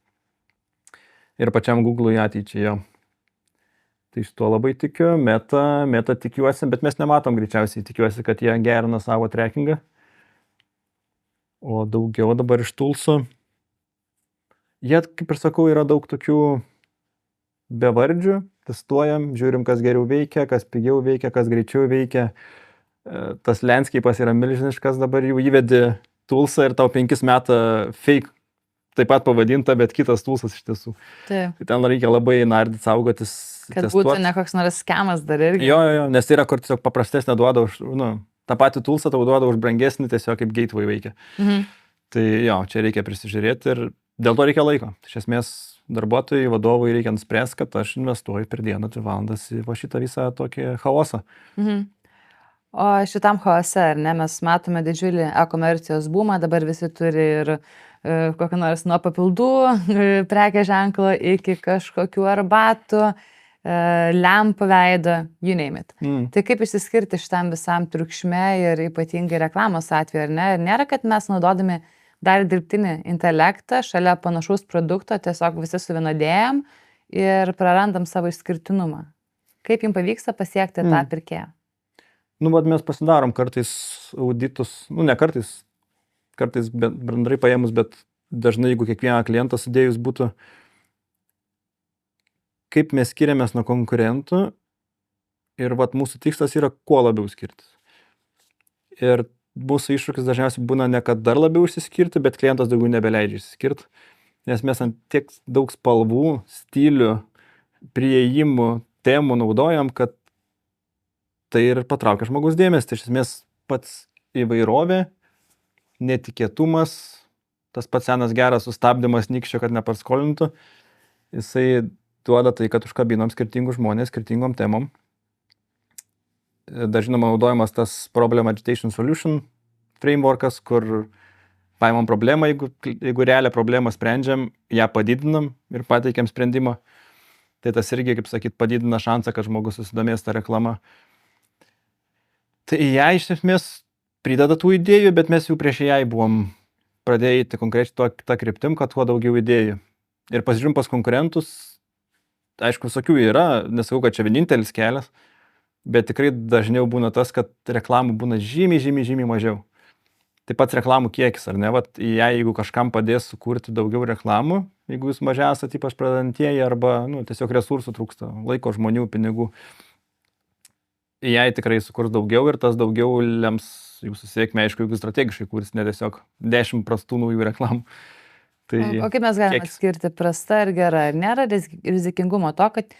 ir pačiam Google'ui ateičiai jo. Tai iš to labai tikiu, meta tikiuosi, bet mes nematom greičiausiai, tikiuosi, kad jie gerina savo trackingą. O daugiau dabar iš toolsų. Jie, kaip ir sakau, yra daug tokių bevardžių, testuojam, žiūrim, kas geriau veikia, kas pigiau veikia, kas greičiau veikia. Tas landscape'as yra milžiniškas, dabar jau įvedi toolsą ir tau 5 metų fake taip pat pavadinta, bet kitas toolsas iš tiesų. Taip. Tai ten reikia labai nardyti, saugotis, kad testuot. Būtų ne koks nors skemas dar irgi. Jo, nes yra, kur tiesiog paprastesnė duoda už, tą patį toolsą tau duoda už brangesnį, tiesiog kaip gateway veikia. Tai jo, čia reikia prisižiūrėti ir dėl to reikia laiko. Iš esmės, darbuotojai, vadovai reikia nuspręsti, kad aš investuoju per dieną 3 valandas į šitą visą tokį chaosą. O šitam chaose, ar ne, mes matome didžiulį e-komercijos boomą, dabar visi turi ir kokį nors nuo papildų prekės ženklo iki kažkokių arbatų, lempų veido, you name it. Tai kaip išsiskirti šitam visam triukšme ir ypatingai reklamos atveju, ar ne? Ir nėra, kad mes naudodami dar dirbtinį intelektą šalia panašaus produkto tiesiog visi suvienodėjam ir prarandam savo išskirtinumą. Kaip jums pavyksta pasiekti tą pirkėją? Mes pasidarom kartais auditus, ne kartais bendrai paėmus, bet dažnai, jeigu kiekvieną klientą sudėjus būtų, kaip mes skiriamės nuo konkurentų ir mūsų tikslas yra kuo labiau skirtis. Ir mūsų iššūkis dažniausiai būna ne kad dar labiau išsiskirti, bet klientas daugiau nebeleidžia išsiskirti, nes mes ant tiek daug spalvų, stilių, priėjimų, temų naudojam, kad tai ir patraukia žmogus dėmesį. Tai iš esmės pats įvairovė, netikėtumas, tas pats senas geras sustabdymas nykščio, kad neparskolintų, jisai duoda tai, kad užkabinam skirtingus žmonės, skirtingom temom. Dar žinoma naudojamas tas Problem Agitation Solution frameworkas, kur paimam problemą, jeigu realią problemą sprendžiam, ją padidinam ir pateikiam sprendimą. Tai tas irgi, kaip sakyt, padidina šansą, kad žmogus susidomės tą reklamą. Tai ją iš esmės prideda tų idėjų, bet mes jau prieš ją buvom pradėjai eiti konkrečiai tą kryptim, kad kuo daugiau idėjų. Ir pasižiūrim pas konkurentus, aišku, visokių yra, nesakau, kad čia vienintelis kelias, bet tikrai dažniau būna tas, kad reklamų būna žymiai mažiau. Taip pat reklamų kiekis, ar ne? Vat, jeigu kažkam padės sukurti daugiau reklamų, jeigu jūs mažiau esate, ypač pradantieji, arba tiesiog resursų trūksta, laiko, žmonių, pinigų, jei tikrai sukurs daugiau ir tas daugiau lems jūsų sėkmę, aišku, jeigu strategiškai kurs, ne tiesiog 10 prastų naujų reklamų. Tai O kaip mes galime atskirti prasta ir gera? Ar nėra rizikingumo to, kad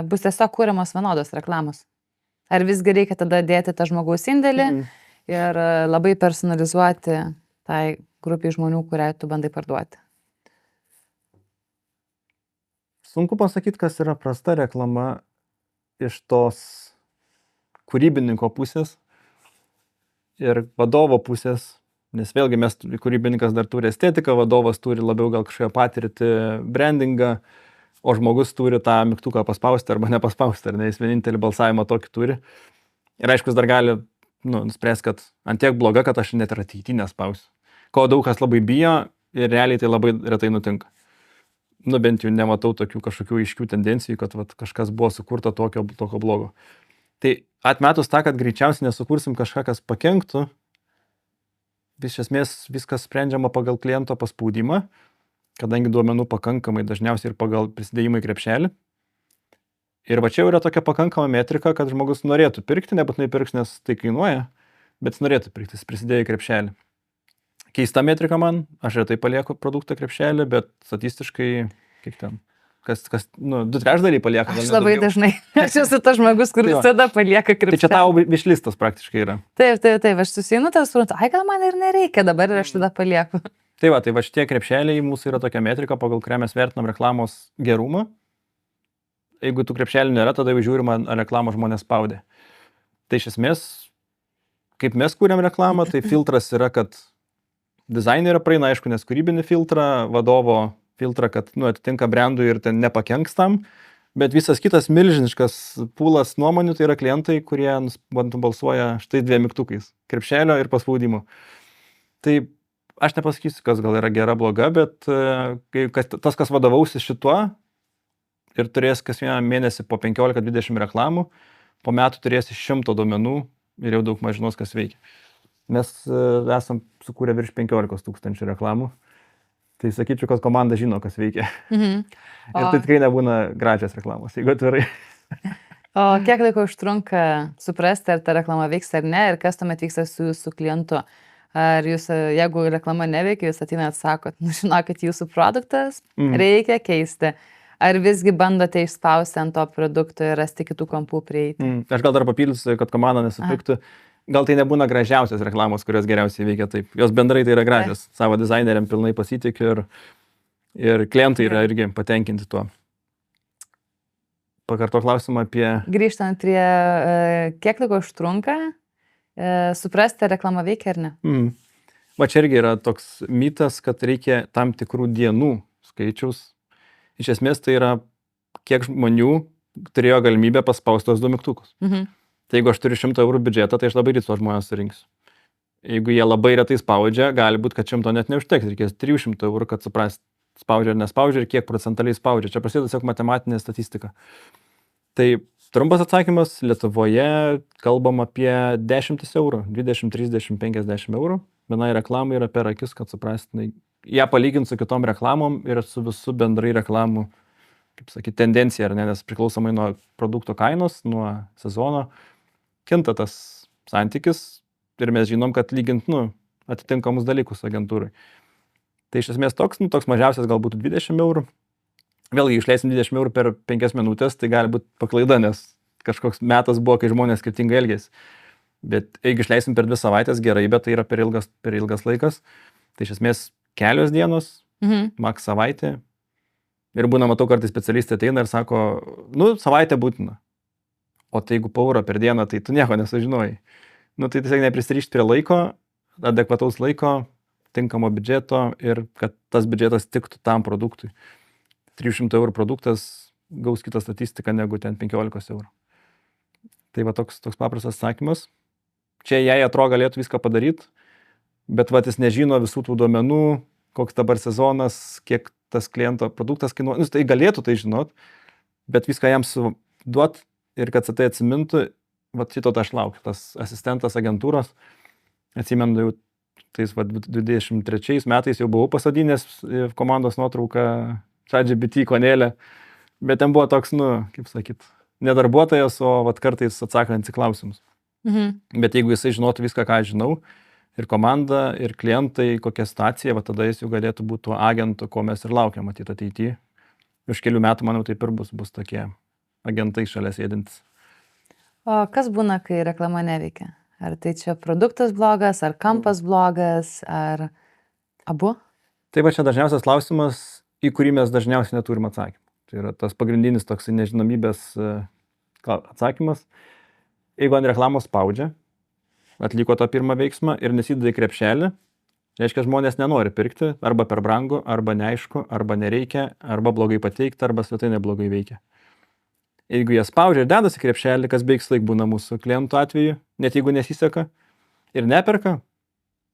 bus tiesiog kūriamos vienodos reklamos? Ar visgi reikia tada dėti tą žmogaus indėlį ir labai personalizuoti tai grupiai žmonių, kuriai tu bandai parduoti? Sunku pasakyti, kas yra prasta reklama iš tos kūrybininko pusės ir vadovo pusės, nes vėlgi kūrybininkas dar turi estetiką, vadovas turi labiau gal kažkokią patirtį, brandingą, o žmogus turi tą mygtuką paspausti arba nepaspausti, ar ne, jis vienintelį balsavimą tokį turi. Ir aišku, jis dar gali nuspręs, kad ant tiek bloga, kad aš net ir ateityje nespausiu. Ko daug kas labai bijo ir realiai tai labai retai nutinka. Bent jau nematau tokių kažkokių aiškių tendencijų, kad kažkas buvo sukurta tokio blogo. Tai atmetus tą, kad greičiausiai nesukursim kažką, kas pakenktų, iš esmės viskas sprendžiama pagal kliento paspaudimą, kadangi duomenų pakankamai dažniausiai ir pagal prisidėjimą į krepšelį. Ir va čia yra tokia pakankama metrika, kad žmogus norėtų pirkti, nebūtinai pirks, nes tai kainuoja, bet jis norėtų pirkti, jis prisidėjo į krepšelį. Keista metrika man, aš retai palieku produktą krepšelį, bet statistiškai, kiek ten, kas 2/3 palieka. Aš labai dažnai, aš esu tas žmogus, kuris visada palieka krepšelį. Tai čia tavo višlistas praktiškai yra. Taip, aš susinu, tas suprantu, gal man ir nereikia dabar ir aš tada palieku. Tai va šitie krepšeliai mūsų yra tokia metrika, pagal kurią mes vertinam reklamos gerumą. Jeigu tų krepšelių nėra, tada jau žiūrima, ar reklamą žmonės spaudė. Tai iš esmės, kaip mes kūrėm reklamą, tai filtras yra, kad dizainerio praeina, aišku, nes kūrybinį filtrą, vadovo filtrą, kad atitinka brandui ir ten nepakenks tam, bet visas kitas milžiniškas pūlas nuomonių, tai yra klientai, kurie balsuoja štai 2 mygtukais - krepšelio ir paspaudimo. Tai aš nepasakysiu, kas gal yra gera, bloga, bet tas, kas vadovausis šituo, ir turės kas vieną mėnesį po 15-20 reklamų, po metų turės 100 duomenų ir jau daug mažinos, kas veikia. Mes esam sukūrę virš 15 000 reklamų, tai sakyčiau, kad komanda žino, kas veikia. Ir tai tikrai nebūna gražios reklamos, jeigu atvirai. O kiek laiko užtrunka suprasti, ar ta reklama veiks ar ne, ir kas tuomet vyksta su jūsų klientu? Ar jūs, jeigu reklama neveikia, jūs ateinat sakot, žinokit, jūsų produktas reikia keisti. Ar visgi bandote išspausti ant to produkto ir rasti kitų kampų prieiti? Aš gal dar papildysiu, kad komanda nesupyktų. Gal tai nebūna gražiausios reklamos, kurios geriausiai veikia taip. Jos bendrai tai yra gražios. Savo dizaineriam pilnai pasitikiu ir klientai yra irgi patenkinti tuo. Pakarto klausimą apie... Grįžtant prie kiek laiko užtrunka suprasti, ar reklama veikia ar ne? Va čia irgi yra toks mitas, kad reikia tam tikrų dienų skaičiaus. Iš esmės tai yra, kiek žmonių turėjo galimybę paspausti tos 2 mygtukus. Tai jeigu aš turiu 100 eurų biudžetą, tai aš labai ryto žmonės surinksiu. Jeigu jie labai retai spaudžia, gali būti, kad 100 net neužteks, reikės 300 eurų, kad suprast, spaudžia ar nespaudžia ir kiek procentaliai spaudžia. Čia prasideda tiesiog matematinė statistika. Tai trumpas atsakymas, Lietuvoje kalbam apie 10 eurų, 20, 30, 50 eurų. Vienai reklamai yra per akis, kad suprastinai. Ją palyginti su kitom reklamom ir su visų bendrai reklamų, kaip sakyti, tendencija, ar ne, nes priklausomai nuo produkto kainos, nuo sezono, kinta tas santykis ir mes žinom, kad lygint, atitinkamus dalykus agentūrai. Tai iš esmės toks mažiausias galbūt 20 eurų. Vėlgi, išleisim 20 eurų per 5 minutės, tai gali būti paklaida, nes kažkoks metas buvo, kai žmonės skirtingai elgėsi. Bet jeigu išleisim per 2 savaitės, gerai, bet tai yra per ilgas laikas. Tai iš esmės kelios dienos, maks savaitė. Ir būna, matau, kartais specialistai ateina ir sako, savaitė būtina. O tai jeigu eurą per dieną, tai tu nieko nesužinojai. Tai tiesiog neprisirišti prie laiko, adekvataus laiko, tinkamo biudžeto ir kad tas biudžetas tiktų tam produktui. 300 eurų produktas gaus kitą statistiką negu ten 15 eurų. Tai va toks paprastas atsakymas. Čia jei atrodo galėtų viską padaryti, bet vat jis nežino visų tų duomenų, koks dabar sezonas, kiek tas kliento produktas kainuoja. Nu, tai galėtų tai žinot, bet viską jam suduot ir kad tai atsimintų, vat šito aš laukiu. Tas asistentas agentūros, atsimenu jau tais 23 metais jau buvau pasadinęs komandos nuotrauką ChatGPT ikonėlę, bet ten buvo toks, kaip sakyt, ne darbuotojas, o vat kartais atsakant į klausimus. Bet jeigu jisai žinotų viską, ką aš žinau, ir komanda, ir klientai, kokia situacija, va tada jis jau galėtų būti tuo agentu, ko mes ir laukiam matyti ateityje. Už kelių metų, manau, taip ir bus tokie agentai šalia sėdintis. O kas būna, kai reklama neveikia? Ar tai čia produktas blogas, ar kampas blogas, ar abu? Tai va čia dažniausias klausimas, į kurį mes dažniausiai neturim atsakymą. Tai yra tas pagrindinis toks nežinomybės atsakymas. Jeigu ant reklamos spaudžia, atliko tą pirmą veiksmą ir nesideda į krepšelį, reiškia, žmonės nenori pirkti, arba per brangu, arba neaišku, arba nereikia, arba blogai pateikti, arba svetainė blogai veikia. Jeigu jie spaudžia ir dedasi krepšelį, kas beigs laik būna mūsų klientų atveju, net jeigu nesiseka ir neperka,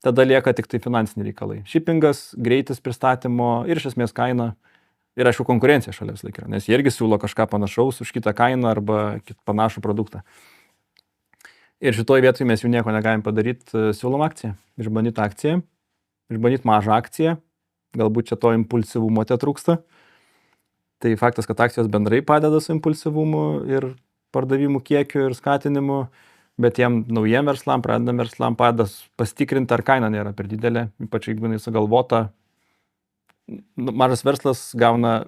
tada lieka tik tai finansiniai reikalai. Shippingas, greitis pristatymo ir iš esmės kaina ir aišku konkurencija šalia vis laik yra, nes jie irgi siūlo kažką panašaus už kitą kainą arba panašų produktą. Ir šitoj vietoj mes jau nieko negalim padaryti, siūlom akciją, išbandyti akciją, išbandyti mažą akciją, galbūt čia to impulsyvumo trūksta. Tai faktas, kad akcijos bendrai padeda su impulsyvumu ir pardavimų kiekiu ir skatinimu, bet tiem naujiem verslam, pradedam verslam padeda pasitikrinti, ar kaina nėra per didelė, ypač jeigu jinai sugalvota. Mažas verslas gauna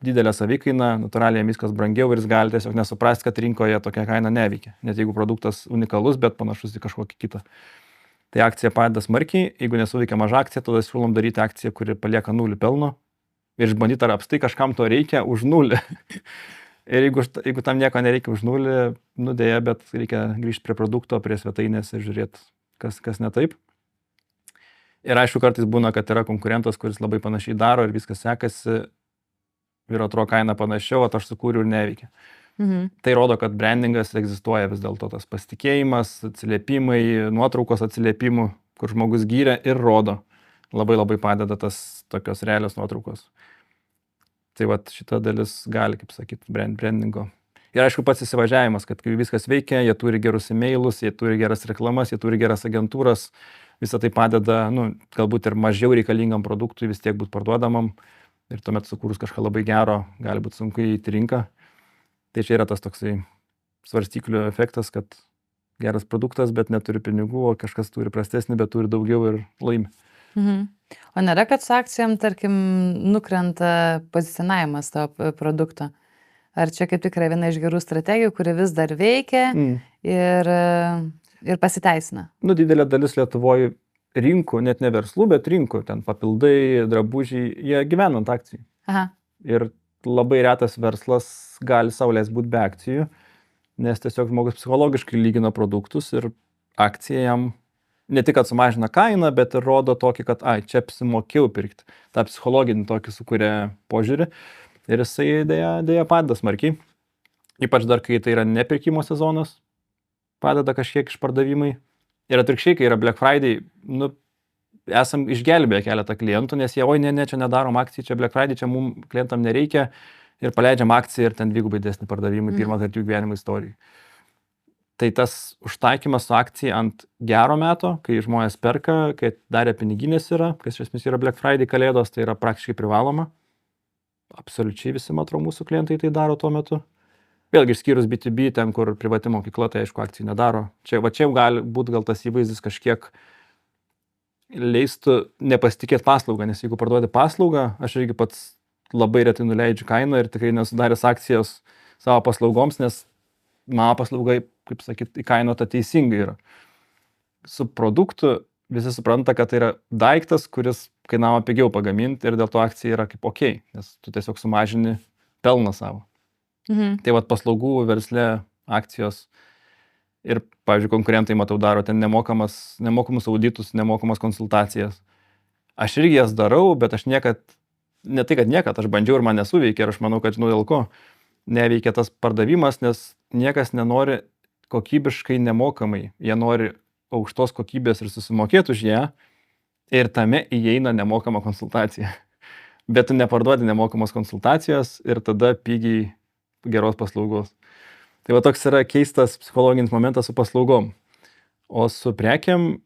didelę savikainą, natūraliai viskas brangiau ir jis gali tiesiog nesuprasti, kad rinkoje tokia kaina neveikia, net jeigu produktas unikalus, bet panašus į kažkokį kitą. Tai akcija padeda smarkiai, jeigu nesuveikia maža akcija, tada siūlom daryti akciją, kuri palieka 0 pelno. Ir išbandyti, ar apstai kažkam to reikia už 0. Ir jeigu tam nieko nereikia už 0, dėja, bet reikia grįžti prie produkto, prie svetainės ir žiūrėti, kas ne taip. Ir aišku, kartais būna, kad yra konkurentas, kuris labai panašiai daro ir viskas sekasi ir atrodo kaina panašiau, o aš sukūriau ir neveikia. Tai rodo, kad brandingas egzistuoja vis dėlto, tas pasitikėjimas, atsiliepimai, nuotraukos atsiliepimų, kur žmogus gyrė ir rodo. Labai padeda tas tokios realios nuotraukos. Tai vat šita dalis gali, kaip sakyti, brandingo. Ir aišku, pats įsivažiavimas, kad kai viskas veikia, jie turi gerus e-mailus, jie turi geras reklamas, jie turi geras agentūras, visą tai padeda, galbūt ir mažiau reikalingam produktui vis tiek būti parduodamam ir tuomet sukūrus kažką labai gero, gali būti sunku įeiti rinką. Tai čia yra tas toksai svarstyklių efektas, kad geras produktas, bet neturi pinigų, o kažkas turi prastesnį, bet turi daugiau ir laimi. O nėra, kad su akcijom, tarkim, nukrenta pozicionavimas to produkto? Ar čia kaip tik yra viena iš gerų strategijų, kuri vis dar veikia ir pasiteisina? Didelė dalis Lietuvoje rinkų, net ne verslų, bet rinkų, ten papildai, drabužiai, jie gyvena ant akcijų. Ir labai retas verslas gali sau leist būti be akcijų, nes tiesiog žmogus psichologiškai lygina produktus ir akcija jam ne tik, kad sumažina kainą, bet ir rodo tokį, kad čia apsimokėjau pirkti. Ta psichologinį tokį sukuria požiūrį ir jisai dėja padeda smarkiai. Ypač dar, kai tai yra nepirkimo sezonas, padeda kažkiek išpardavimai. Ir atvirkščiai, kai yra Black Friday, esam išgelbėję keletą klientų, nes jie, čia nedarom akcijų, čia Black Friday, čia mums klientam nereikia ir paleidžiam akciją ir ten dvigubai didesnį pardavimą pirmą kartą jų gyvenimo istorijai. Tai tas užtaikymas su akcija ant gero meto, kai žmonės perka, kai darė piniginės yra, kas iš esmės yra Black Friday kalėdos, tai yra praktiškai privaloma. Absoliučiai visi, matau, mūsų klientai tai daro tuo metu. Vėlgi išskyrus B2B, ten, kur privati mokykla, tai aišku, akcijų nedaro. Čia jau gali būti gal tas įvaizdis kažkiek leistų nepasitikėti paslaugą, nes jeigu parduodi paslaugą, aš irgi pats labai retai nuleidžiu kainą ir tikrai nesudaręs akcijos savo paslaugoms, nes mano paslauga, kaip sakyt, įkainota teisingai yra. Su produktu visi supranta, kad tai yra daiktas, kuris kainavo pigiau pagaminti ir dėl to akcija yra kaip ok, nes tu tiesiog sumažini pelną savo. Tai vat paslaugų versle akcijos ir, pavyzdžiui, konkurentai, matau, daro ten nemokamus auditus, nemokamas konsultacijas. Aš irgi jas darau, bet aš ne tai, kad niekad, aš bandžiau ir man nesuveikia ir aš manau, kad žinau dėl ko neveikia tas pardavimas, nes niekas nenori kokybiškai nemokamai. Jie nori aukštos kokybės ir susimokėti už ją, ir tame įeina nemokama konsultacija. Bet tu neparduodi nemokamos konsultacijos ir tada pigiai geros paslaugos. Tai va toks yra keistas psichologinis momentas su paslaugom. O su prekiam,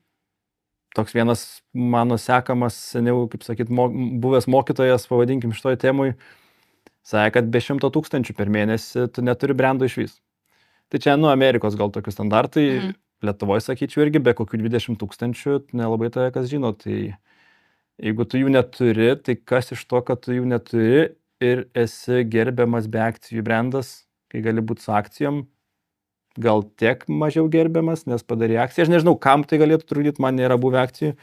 toks vienas mano sekamas seniau, kaip sakyt, buvęs mokytojas, pavadinkim šitoj temui, sakė, kad be 100 000 per mėnesį tu neturi brendo iš vis. Tai čia, Amerikos gal tokių standartai, Lietuvoje, sakyčiau, irgi be kokių 20 000 nelabai tave kas žino. Tai jeigu tu jų neturi, tai kas iš to, kad tu jų neturi ir esi gerbiamas be akcijų brandas, kai gali būti su akcijom, gal tiek mažiau gerbiamas, nes padarė akciją. Aš nežinau, kam tai galėtų trukdyti, man nėra buvę akcijų.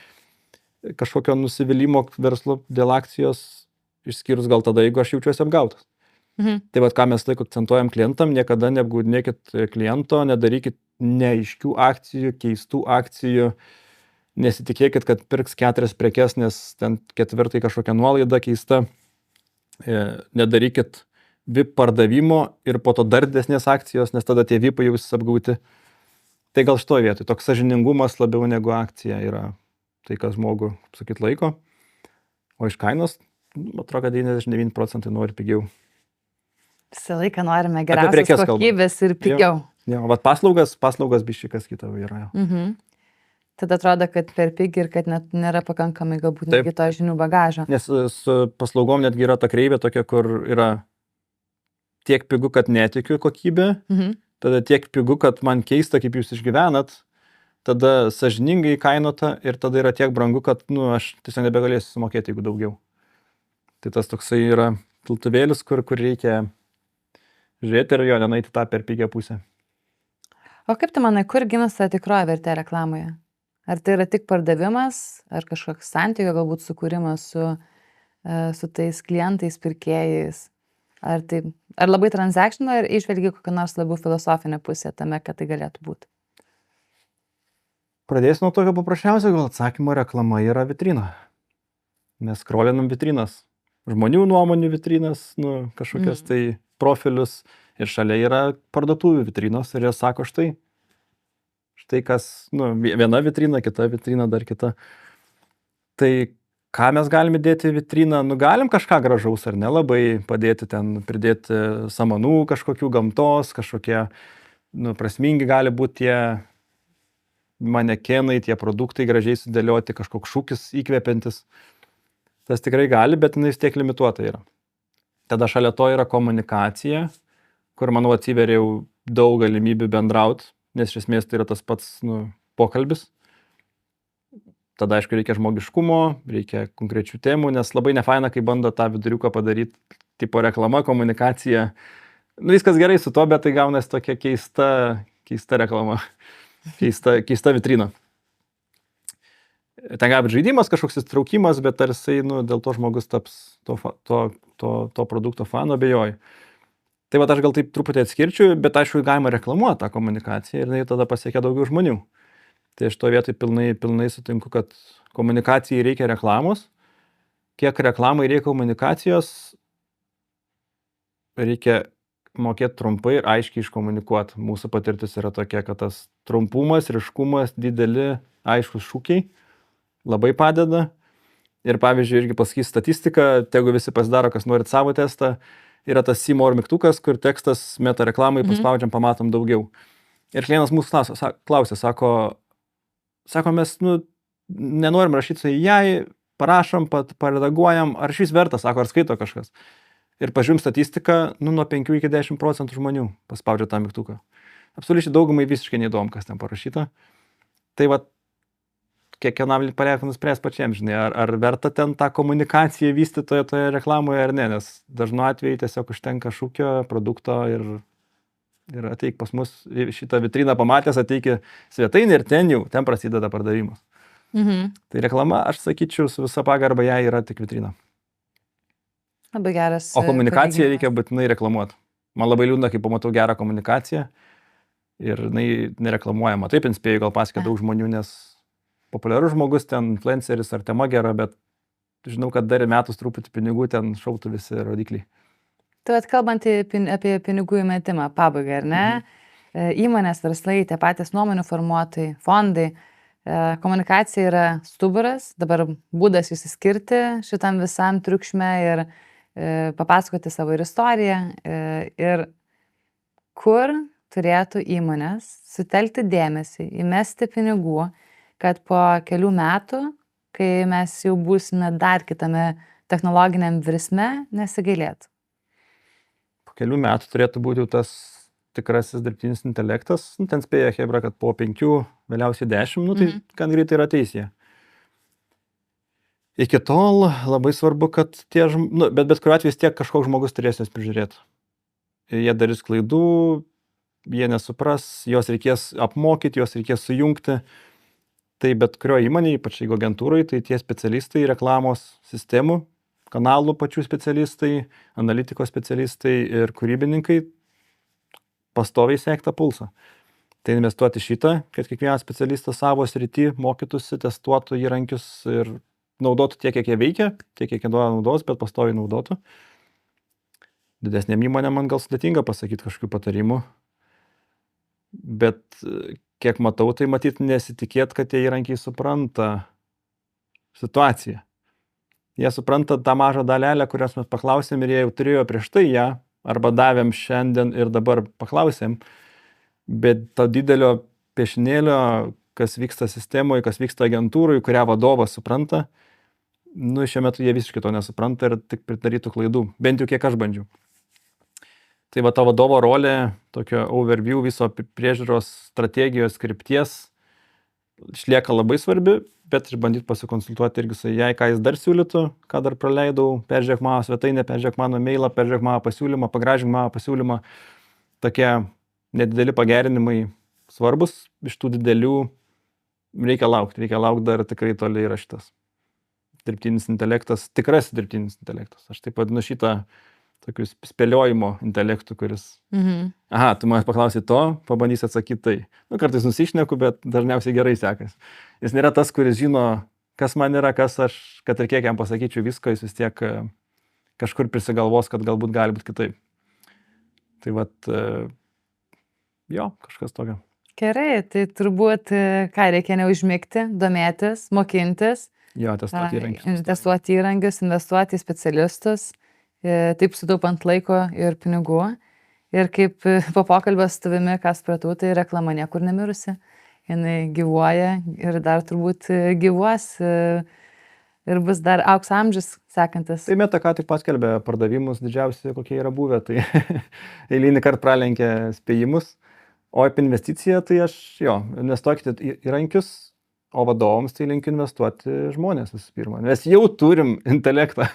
Kažkokio nusivylimų verslo dėl akcijos, išskyrus gal tada, jeigu aš jaučiuosi apgautas. Tai vat, ką mes laiko akcentuojam klientam, niekada neapgaudinėkit kliento, nedarykit neaiškių akcijų, keistų akcijų, nesitikėkit, kad pirks 4 prekes, nes ten 4 kažkokia nuolaida keista, nedarykit VIP pardavimo ir po to dar didesnės akcijos, nes tada tie VIPai jau apgauti. Tai gal šitoje vietoje toks sąžiningumas labiau negu akcija yra tai, kas žmogų, sakyt, laiko. O iš kainos, atrodo, 99% nori pigiau. Visą laiką norime geriausios kokybės ir pigiau. Jo, vat paslaugas biškai kas kita yra. Tada atrodo, kad per pigi ir kad net nėra pakankamai galbūt netgi to žinių bagažo. Nes su paslaugom netgi yra ta kreivė tokia, kur yra tiek pigu, kad netikiu kokybę, tada tiek pigu, kad man keista, kaip jūs išgyvenat, tada sąžiningai kainota ir tada yra tiek brangu, kad aš tiesiog nebegalėsiu sumokėti, jeigu daugiau. Tai tas toksai yra piltuvėlis, kur reikia žiūrėti ir jo nenaiti tą per pigią pusę. O kaip tu manai, kur gimsta ta tikroji vertė reklamoje? Ar tai yra tik pardavimas, ar kažkoks santykio galbūt sukūrimas su tais klientais, pirkėjais? Ar labai transactional, ar išvelgi kokią nors labiau filosofinę pusę tame, kad tai galėtų būti? Pradėsiu nuo tokio paprasčiausio, gal atsakymo reklama yra vitrina. Mes skrolinam vitrinas. Žmonių nuomonių vitrinas, kažkokias tai profilius ir šalia yra parduotuvių vitrinos ir jie sako štai kas, viena vitrina, kita vitrina, dar kita. Tai ką mes galime dėti į vitriną? Galim kažką gražaus ar nelabai padėti ten, pridėti samanų kažkokių gamtos, kažkokie prasmingi gali būti tie manekenai, tie produktai gražiai sudėlioti, kažkoks šūkis įkvepiantis. Tas tikrai gali, bet vis tiek limituota yra. Tada šalia to yra komunikacija, kur, manau, atsiveria jau daug galimybių bendrauti, nes iš esmės tai yra tas pats pokalbis. Tada, aišku, reikia žmogiškumo, reikia konkrečių temų, nes labai nefaina, kai bando tą viduriuką padaryti, tipo reklama, komunikacija. Viskas gerai su to, bet tai gaunasi tokia keista reklama, keista vitrina. Ten gali būti žaidimas, kažkoks įstraukimas, bet tarsi dėl to žmogus taps to produkto fanu, abejoju. Tai va, aš gal taip truputį atskirčiau, bet aišku, galima reklamuoti tą komunikaciją ir jinai tada pasiekia daugiau žmonių. Tai aš to vietoj pilnai sutinku, kad komunikacijai reikia reklamos. Kiek reklamai reikia komunikacijos, reikia mokėti trumpai ir aiškiai iškomunikuoti. Mūsų patirtis yra tokia, kad tas trumpumas, ryškumas, dideli, aiškus šūkiai labai padeda. Ir pavyzdžiui, irgi pasakys statistiką, tegu visi pasidaro, kas norit savo testą, yra tas See More mygtukas, kur tekstas meta reklamai, paspaudžiam, pamatom daugiau. Ir klientas mūsų klausė, sako, mes nenorim rašyti su jai, parašom, paredaguojam, ar šis vertas, sako, ar skaito kažkas. Ir pažiūrim statistiką, nuo 5 iki 10% žmonių paspaudžia tą mygtuką. Absoliučiai daugumai visiškai neįdomu, kas ten parašyta. Tai va, kiekvienam palieka nuspręs pačiam, žinai, ar verta ten tą komunikaciją vystyti toje reklamoje ar ne, nes dažnu atveju tiesiog užtenka šūkio, produkto ir ateik pas mus šitą vitriną pamatęs, ateik į svetainę ir ten prasideda pardavimas. Tai reklama, aš sakyčiau, su visa pagarba jai yra tik vitrina. Labai geras. O komunikaciją reikia būtinai reklamuoti. Man labai liūdna, kai pamatau gerą komunikaciją ir jinai nereklamuojama. Taip, inspėjau, gal pasakė daug žmonių, nes populiarus žmogus, ten influenceris ar tema gera, bet žinau, kad dar metus truputį pinigų ten šautų visi rodikliai. Tai kalbant apie pinigų įmetimą, pabaigai, ar ne? Įmonės, verslai, tie patys nuomonių formuotojai, fondai, Komunikacija yra stuburas, dabar būdas išsiskirti šitam visam triukšme ir papasakoti savo ir istoriją. Ir kur turėtų įmonės sutelkti dėmesį, įmesti pinigų, kad po kelių metų, kai mes jau būsime dar kitame technologiniam virsme, nesigailėtų. Po kelių metų turėtų būti jau tas tikrasis dirbtinis intelektas. Ten spėja Hebra, kad po 5, vėliausiai 10, tai gan greitai yra ateis jie. Iki tol labai svarbu, kad tie bet kuriuo atveju vis tiek kažkoks žmogus turės jas prižiūrėti. Jie darys klaidų, jie nesupras, juos reikės apmokyti, juos reikės sujungti. Tai bet kurio įmonėje, ypač jeigu agentūrai, tai tie specialistai, reklamos sistemų, kanalų pačių specialistai, analitikos specialistai ir kūrybininkai pastoviai sekta pulsą. Tai investuoti šitą, kad kiekvienas specialistas savo srity mokytųsi, testuotų įrankius ir naudotų tiek, kiek jie veikia, tiek, kiek jie duoda naudos, bet pastoviai naudotų. Didesnėm įmonėm man gal sudėtinga pasakyti kažkokių patarimų, bet kiek matau, tai matyt nesitikėt, kad tie įrankiai supranta situaciją. Jie supranta tą mažą dalelę, kurios mes paklausėm ir jie jau turėjo prieš tai ją, arba davėm šiandien ir dabar paklausėm, bet to didelio piešinėlio, kas vyksta sistemoje, kas vyksta agentūroje, kurią vadovas supranta, šiuo metu jie visiškai to nesupranta ir tik pridarytų klaidų, bent jau kiek aš bandžiau. Tai va ta vadovo rolė, tokio overview viso priežiūros strategijos krypties išlieka labai svarbi, bet išbandyti pasikonsultuoti irgi su jai, ką jis dar siūlytų, ką dar praleidau, peržiūrėk mano svetainę, peržiūrėk mano mailą, peržiūrėk mano pasiūlymą, pagražink mano pasiūlymą. Tokie nedideli pagerinimai svarbus, iš tų didelių reikia laukti dar tikrai toli yra šitas dirbtinis intelektas, tikras dirbtinis intelektas. Aš taip vadinu šitą tokių spėliojimo intelektų, kuris... Aha, tu manęs paklausai to, pabandysi atsakyti tai. Kartais nusišneku, bet dažniausiai gerai sekas. Jis nėra tas, kuris žino, kas man yra, kas aš, kad ir kiek jam pasakyčiau visko, jis vis tiek kažkur prisigalvos, kad galbūt gali būti kitaip. Tai vat, jo, kažkas tokio. Gerai, tai turbūt, ką reikia neužmigti, domėtis, mokintis. Jo, testuoti įrankius. Testuoti įrankius, investuoti į specialistus. Taip sutaupant laiko ir pinigų. Ir kaip po pokalbio su tavimi, ką supratau, tai reklama niekur nemirusi. Jinai gyvuoja ir dar turbūt gyvuos ir bus dar aukso amžius sekantis. Tai Meta ką tik paskelbė pardavimus didžiausi, kokie yra buvę, tai eilinį kartą pralenkė spėjimus. O apie investiciją, tai aš investuokite įrankius, o vadovams tai linkiu investuoti žmonės visų pirma. Mes jau turim intelektą.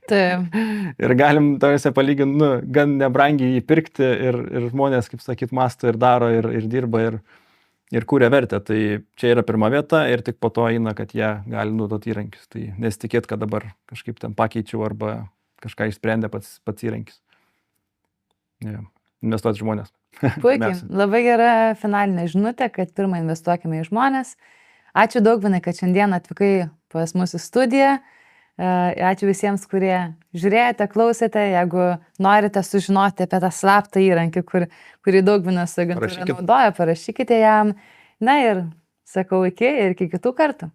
Taip. Ir galim tarsi palyginti, gan nebrangiai įpirkti ir žmonės, kaip sakyt, masto ir daro ir dirba ir kūrė vertę. Tai čia yra pirma vieta ir tik po to eina, kad jie gali naudoti įrankius. Tai nesitikėt, kad dabar kažkaip ten pakeičiau arba kažką išsprendė pats įrankis. Investuoti žmonės. Puikiai. Labai gera finalinė žinutė, kad pirmą investuokime į žmonės. Ačiū Daugvinai, kad šiandien atvykai pas mūsų studiją. Ačiū visiems, kurie žiūrėjote, klausėte. Jeigu norite sužinoti apie tą slaptą įrankį, kurį Daugvinas agentūra naudoja, parašykite jam. Na ir sakau iki kitų kartų.